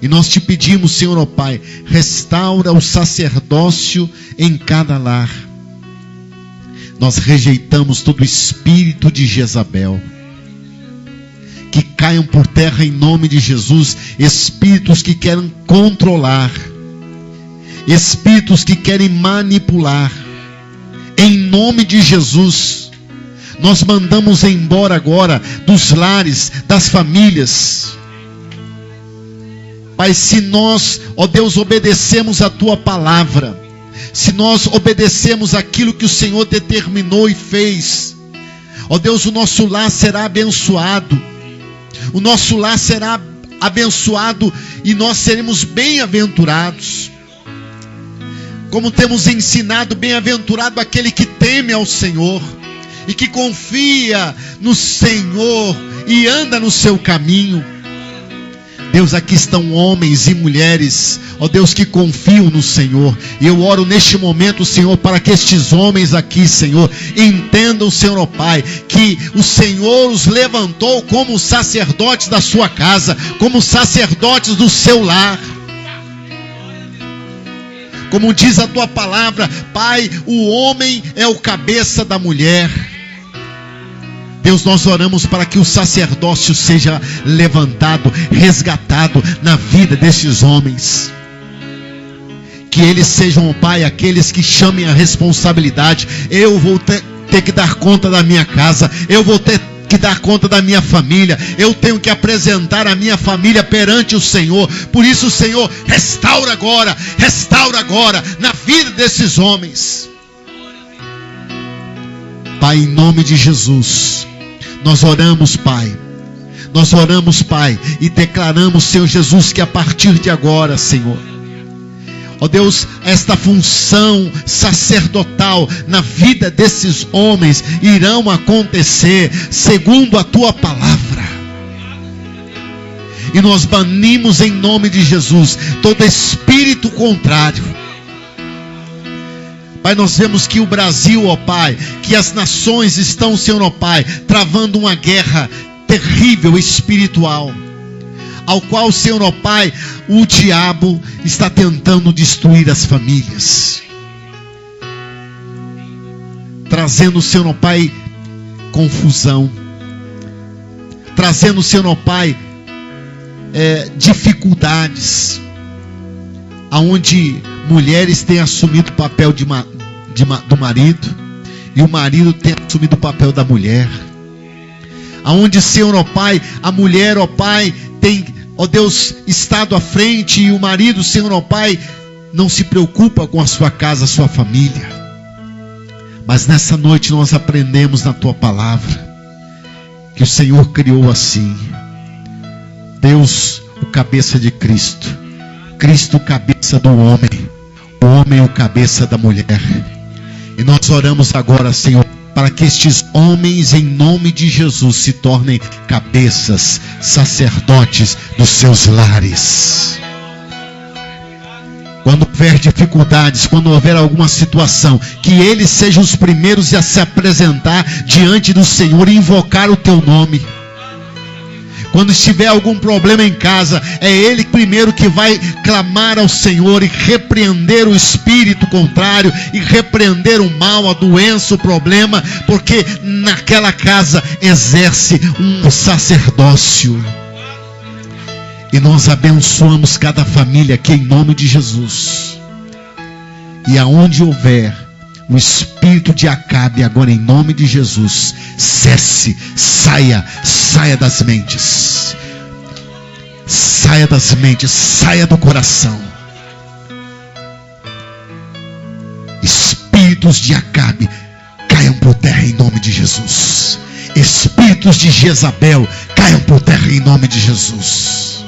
E nós te pedimos, Senhor, ó Pai, restaura o sacerdócio em cada lar. Nós rejeitamos todo espírito de Jezabel. Que caiam por terra em nome de Jesus, espíritos que querem controlar, espíritos que querem manipular. Em nome de Jesus, nós mandamos embora agora dos lares, das famílias. Pai, se nós, ó Deus, obedecemos a Tua palavra, se nós obedecemos aquilo que o Senhor determinou e fez, ó Deus, o nosso lar será abençoado, o nosso lar será abençoado e nós seremos bem-aventurados. Como temos ensinado, bem-aventurado aquele que teme ao Senhor e que confia no Senhor e anda no seu caminho. Deus, aqui estão homens e mulheres, ó Deus, que confiam no Senhor. E eu oro neste momento, Senhor, para que estes homens aqui, Senhor, entendam, Senhor, ó Pai, que o Senhor os levantou como sacerdotes da sua casa, como sacerdotes do seu lar. Como diz a Tua palavra, Pai, o homem é o cabeça da mulher. Deus, nós oramos para que o sacerdócio seja levantado, resgatado na vida desses homens. Que eles sejam, ó Pai, aqueles que chamem a responsabilidade. Eu vou ter que dar conta da minha casa, eu vou ter que dar conta da minha família, eu tenho que apresentar a minha família perante o Senhor. Por isso, Senhor, restaura agora na vida desses homens. Pai, em nome de Jesus, nós oramos, Pai, e declaramos, Senhor Jesus, que a partir de agora, Senhor, ó Deus, esta função sacerdotal na vida desses homens irão acontecer segundo a Tua palavra. E nós banimos em nome de Jesus todo espírito contrário. Pai, nós vemos que o Brasil, ó Pai, que as nações estão, Senhor, ó Pai, travando uma guerra terrível espiritual, ao qual, Senhor, ó Pai, o diabo está tentando destruir as famílias, trazendo, Senhor, ó Pai, confusão, trazendo, Senhor, ó Pai, dificuldades, aonde mulheres têm assumido o papel do marido, e o marido tem assumido o papel da mulher, aonde, Senhor, ó Pai, a mulher, ó Pai, tem, ó Deus, estado à frente, e o marido, Senhor, ó Pai, não se preocupa com a sua casa, a sua família. Mas nessa noite nós aprendemos na Tua palavra que o Senhor criou assim: Deus, o cabeça de Cristo, Cristo, o cabeça do homem, o homem, o cabeça da mulher. E nós oramos agora, Senhor, para que estes homens, em nome de Jesus, se tornem cabeças, sacerdotes dos seus lares. Quando houver dificuldades, quando houver alguma situação, que eles sejam os primeiros a se apresentar diante do Senhor e invocar o Teu nome. Quando estiver algum problema em casa, é ele primeiro que vai clamar ao Senhor e repreender o espírito contrário, e repreender o mal, a doença, o problema, porque naquela casa exerce um sacerdócio. E nós abençoamos cada família aqui em nome de Jesus. E aonde houver o espírito de Acabe, agora em nome de Jesus, cesse, saia das mentes, saia das mentes, saia do coração. Espíritos de Acabe, caiam por terra em nome de Jesus. Espíritos de Jezabel, caiam por terra em nome de Jesus.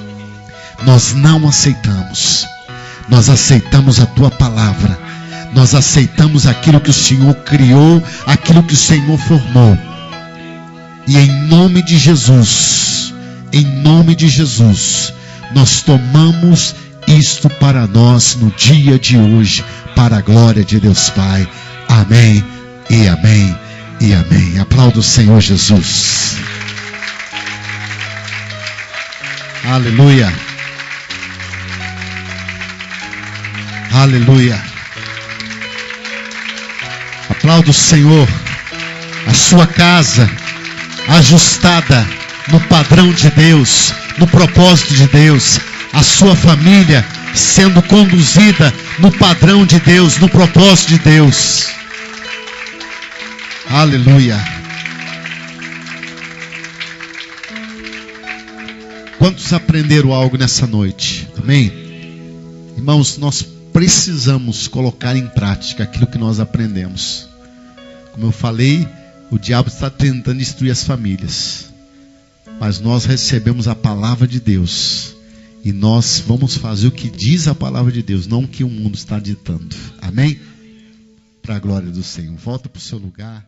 Nós não aceitamos, nós aceitamos a Tua palavra, nós aceitamos aquilo que o Senhor criou, aquilo que o Senhor formou. E em nome de Jesus, nós tomamos isto para nós no dia de hoje, para a glória de Deus Pai. Amém e amém e amém. Aplauda o Senhor Jesus. Aleluia. Aleluia. Aplauda o Senhor. A sua casa ajustada no padrão de Deus, no propósito de Deus. A sua família sendo conduzida no padrão de Deus, no propósito de Deus. Aleluia. Quantos aprenderam algo nessa noite? Amém? Irmãos, nós precisamos colocar em prática aquilo que nós aprendemos. Como eu falei, o diabo está tentando destruir as famílias. Mas nós recebemos a palavra de Deus. E nós vamos fazer o que diz a palavra de Deus, não o que o mundo está ditando. Amém? Para a glória do Senhor. Volta para o seu lugar.